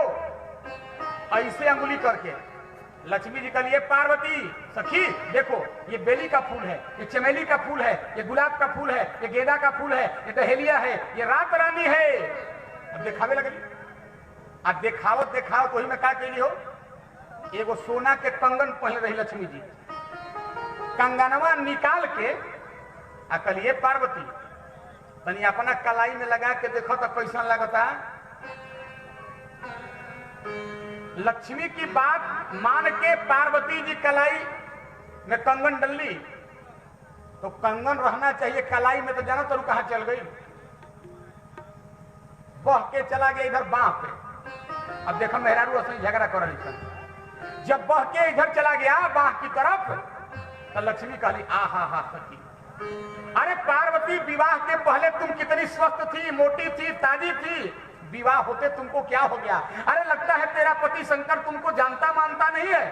ऐसे अंगुली करके। लक्ष्मी जी कहलिए पार्वती सखी देखो, ये बेली का फूल है, ये चमेली का फूल है, ये गुलाब का फूल है, ये गेंदा का फूल है, ये डहेलिया है, ये रात रानी है। अब दिखावे लगली। अब देखावत देखावत वही में क्या कैली हो, एगो सोना के कंगन पहन रही लक्ष्मी जी। कंगनवा निकाल के आ कहलिए पार्वती तनी अपना कलाई में लगा के देखो तो कैसा लगता। लक्ष्मी की बात मान के पार्वती जी कलाई में कंगन डली, तो कंगन रहना चाहिए कलाई में, तो जाना तो कहां चल गई, बह के चला गया इधर बाह पे। अब देखो मेहरारू असली झगड़ा कर रही, जब बह के इधर चला गया बाह की तरफ, तो लक्ष्मी कहली आहा सखी, अरे पार्वती विवाह के पहले तुम कितनी स्वस्थ थी, मोटी थी, ताजी थी, विवाह होते तुमको क्या हो गया? अरे लगता है तेरा पति शंकर तुमको जानता मानता नहीं है।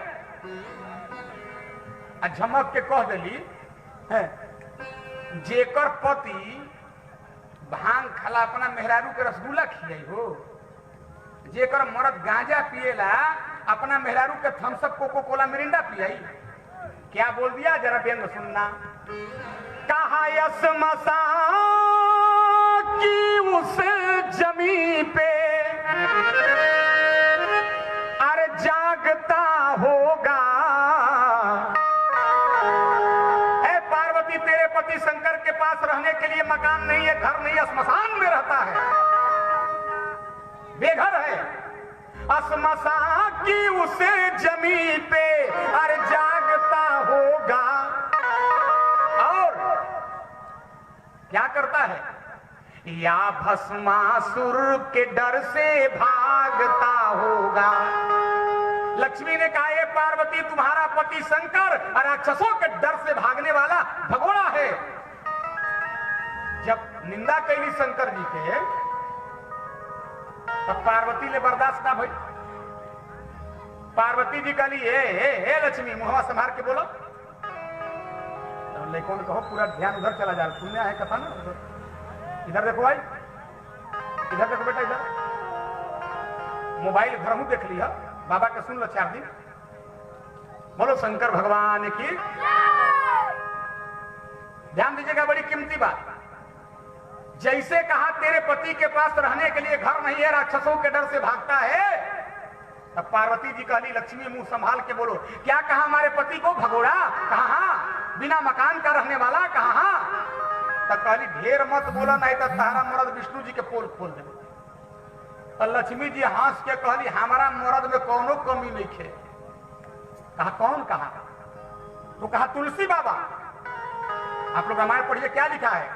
झमक के कह दिली, जेकर पति भांग खला अपना मेहरारू के रसगुल्ला खियाई हो, जेकर मर्द गांजा पिएला अपना मेहरारू के थम्सअप कोको कोला मिरिंडा पियाई। क्या बोल दिया जरा व्यंग सुनना। कहा यसमसा की उस जमी पे अरे जागता होगा। है पार्वती तेरे पति शंकर के पास रहने के लिए मकान नहीं है, घर नहीं है, श्मशान में रहता है, बेघर है। असमसा की उसे जमी पे अरे जागता होगा। और क्या करता है, या भस्मासुर के डर से भागता होगा। लक्ष्मी ने कहा ये पार्वती तुम्हारा पति शंकर राक्षसों के डर से भागने वाला भगोड़ा है। जब निंदा कैली शंकर जी के तब पार्वती ने बर्दाश्त ना भई। पार्वती जी कहली हे लक्ष्मी मुहवा संभार के बोलो। लेकिन कहो पूरा ध्यान उधर चला जा, सुनने आए कथा ना। इधर देखो भाई, इधर देखो बेटा, इधर मोबाइल घर हूं देख लिया, बाबा के सुन लो 4 दिन। बोलो शंकर भगवान की। ध्यान दीजिएगा, बड़ी कीमती बात। जैसे कहा तेरे पति के पास रहने के लिए घर नहीं है, राक्षसों के डर से भागता है, तब पार्वती जी कहली लक्ष्मी मुंह संभाल के बोलो, क्या कहा हमारे पति को भगोड़ा? कहा बिना मकान का रहने वाला? कहा तब कहली ढेर मत बोला नहीं तो तारा मर्द विष्णु जी के पोल खोल दे। तो लक्ष्मी जी हंस के कहली हमारा मर्द में कोनो कमी नहीं है। कहा कौन? कहा तो कहा तुलसी बाबा। आप लोग रामायण पढ़िए, क्या लिखा है,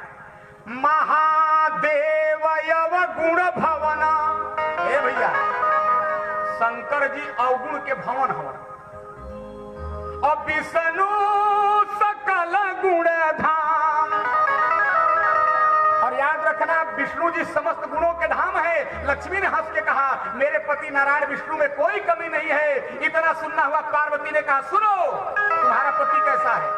महादेव यव गुण भवन। ए भैया शंकर जी अवगुण के भवन हवन, और विष्णु सकल गुण धाम। और याद रखना विष्णु जी समस्त गुणों के धाम है। लक्ष्मी ने हंस के कहा मेरे पति नारायण विष्णु में कोई कमी नहीं है। इतना सुनना हुआ पार्वती ने कहा सुनो तुम्हारा पति कैसा है।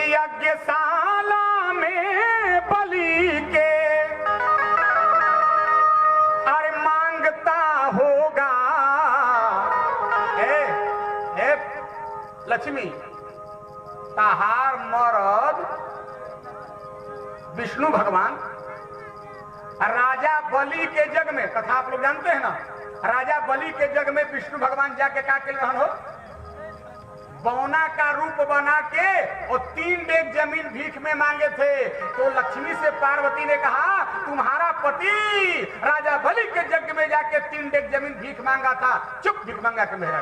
यज्ञशाला में बलि के अरे मांगता होगा। लक्ष्मी ताहार मरद विष्णु भगवान राजा बलि के जग में, कथा आप लोग जानते हैं ना, राजा बलि के जग में विष्णु भगवान जाके क्या के रहन हो, बौना का रूप बना के और 3 डेग जमीन भीख में मांगे थे। तो लक्ष्मी से पार्वती ने कहा तुम्हारा पति राजा बलि के यज्ञ में जाके 3 डेग जमीन भीख मांगा था। चुप, भीख मांगा के मेहरा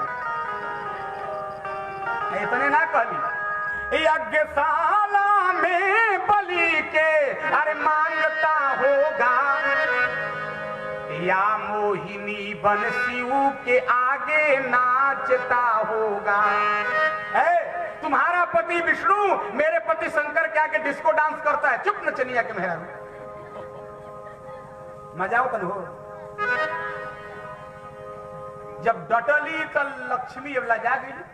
इतने ना कहली, यज्ञशाला में बलि के अरे मांगता होगा, या मोहिनी बन शिव के आगे नाचता होगा। तुम्हारा पति विष्णु मेरे पति शंकर के आगे डिस्को डांस करता है। चुप नचनिया के मेहरा मजाओ तन हो। जब डटली तो लक्ष्मी अब लजा गई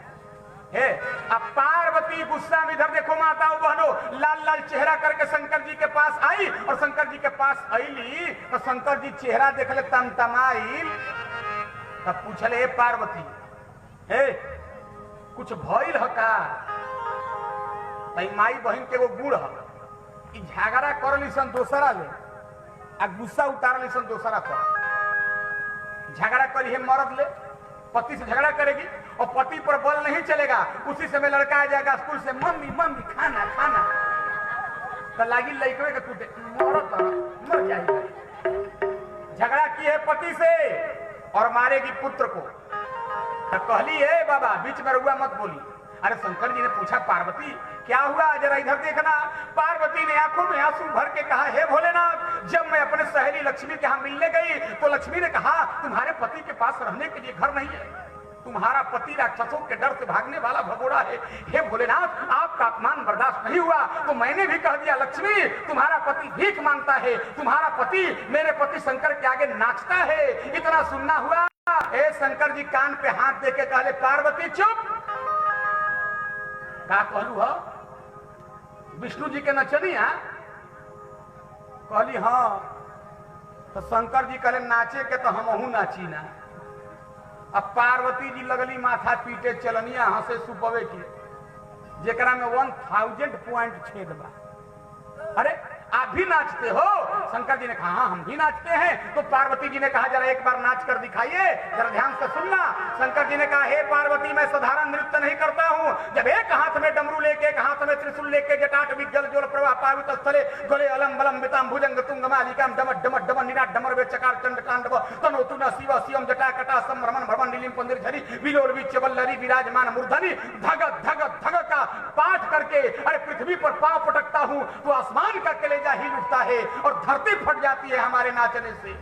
है। अब पार्वती गुस्सा में, इधर देखो माताओं बहनों, लाल लाल चेहरा करके शंकर जी के पास आई और शंकर जी के पास आईली तो शंकर जी चेहरा देखले तमतमाई। तब पूछले पार्वती हे कुछ भइल ह का? तई माई बहन के वो गुड़ ह, झगड़ा करली सन दोसरा ले आ गुस्सा उतारली सन दोसरा पर। झगड़ा करी है मर्द ले, पति से झगड़ा करेगी और पति पर बल नहीं चलेगा। उसी समय लड़का आ जाएगा स्कूल से, मम्मी मम्मी खाना खाना, तो लागी लड़के के टूटे मर जाएगी। झगड़ा की है पति से और मारेगी पुत्र को। तो कहली है बाबा बीच में रुआ मत बोली। अरे शंकर जी ने पूछा पार्वती क्या हुआ, जरा इधर देखना। पार्वती ने आंखों में आंसू भर के कहा हे भोलेनाथ, जब मैं अपने सहेली लक्ष्मी के यहाँ मिलने गई तो लक्ष्मी ने कहा तुम्हारे पति के पास रहने के लिए घर नहीं है, तुम्हारा पति राक्षसों के डर से भागने वाला भगोड़ा है। हे भोलेनाथ आपका अपमान बर्दाश्त नहीं हुआ तो मैंने भी कह दिया लक्ष्मी तुम्हारा पति भीख मांगता है, तुम्हारा पति मेरे पति शंकर के आगे नाचता है। इतना सुनना हुआ। ए शंकर जी कान पे हाथ दे के कहले पार्वती चुप। का कहलू हो विष्णु जी के नचनिया? कहली हाँ। तो शंकर जी कहले नाचे के तो हमहू नाची ना। अब पार्वती जी लगली माथा पीटे चलनिया हंसे सुपवे के, जेकरा में 1000 पॉइंट छेद बा। अरे आप भी नाचते हो? शंकर जी ने कहा हाँ हम भी नाचते हैं। तो पार्वती जी ने कहा जरा एक बार नाच कर दिखाइए, जरा ध्यान से सुनना। शंकर जी ने कहा हे पार्वती मैं साधारण नृत्य नहीं करता हूँ। जब एक हाथ में डमरू लेके, एक हाथ में त्रिशूल लेके, जटाट विज्जल जोल प्रवाह पावित स्थले गले अलम बलम बिताम भुजंग तुंग मालिकाम डमट डमट डमन निराट डमर वे चकार चंड तांडव तनोतु न शिव शिवम जटा कटा संभ्रमण भ्रमण नीलिम पंदिर झरी विलोल विच वल्लरी विराजमान मूर्धनि धग धग धग का पाठ करके अरे पृथ्वी पर पांव पटकता हूँ तो आसमान का कलेजा हिल उठता है और धरती फट जाती है हमारे नाचने से।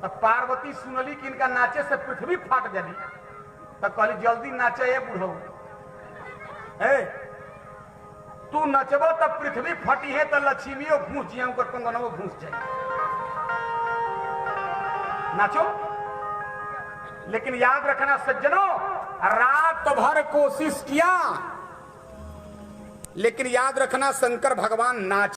तब पार्वती सुनली कि इनका नाचे से पृथ्वी फट जाली। तब कहली जल्दी नाचे बुढ़ऊ, तू नचबो तब पृथ्वी फटी है तो लक्ष्मियों घूस जिया कंगनों घूस जाए। नाचो, लेकिन याद रखना सज्जनों रात भर कोशिश किया, लेकिन याद रखना शंकर भगवान नाच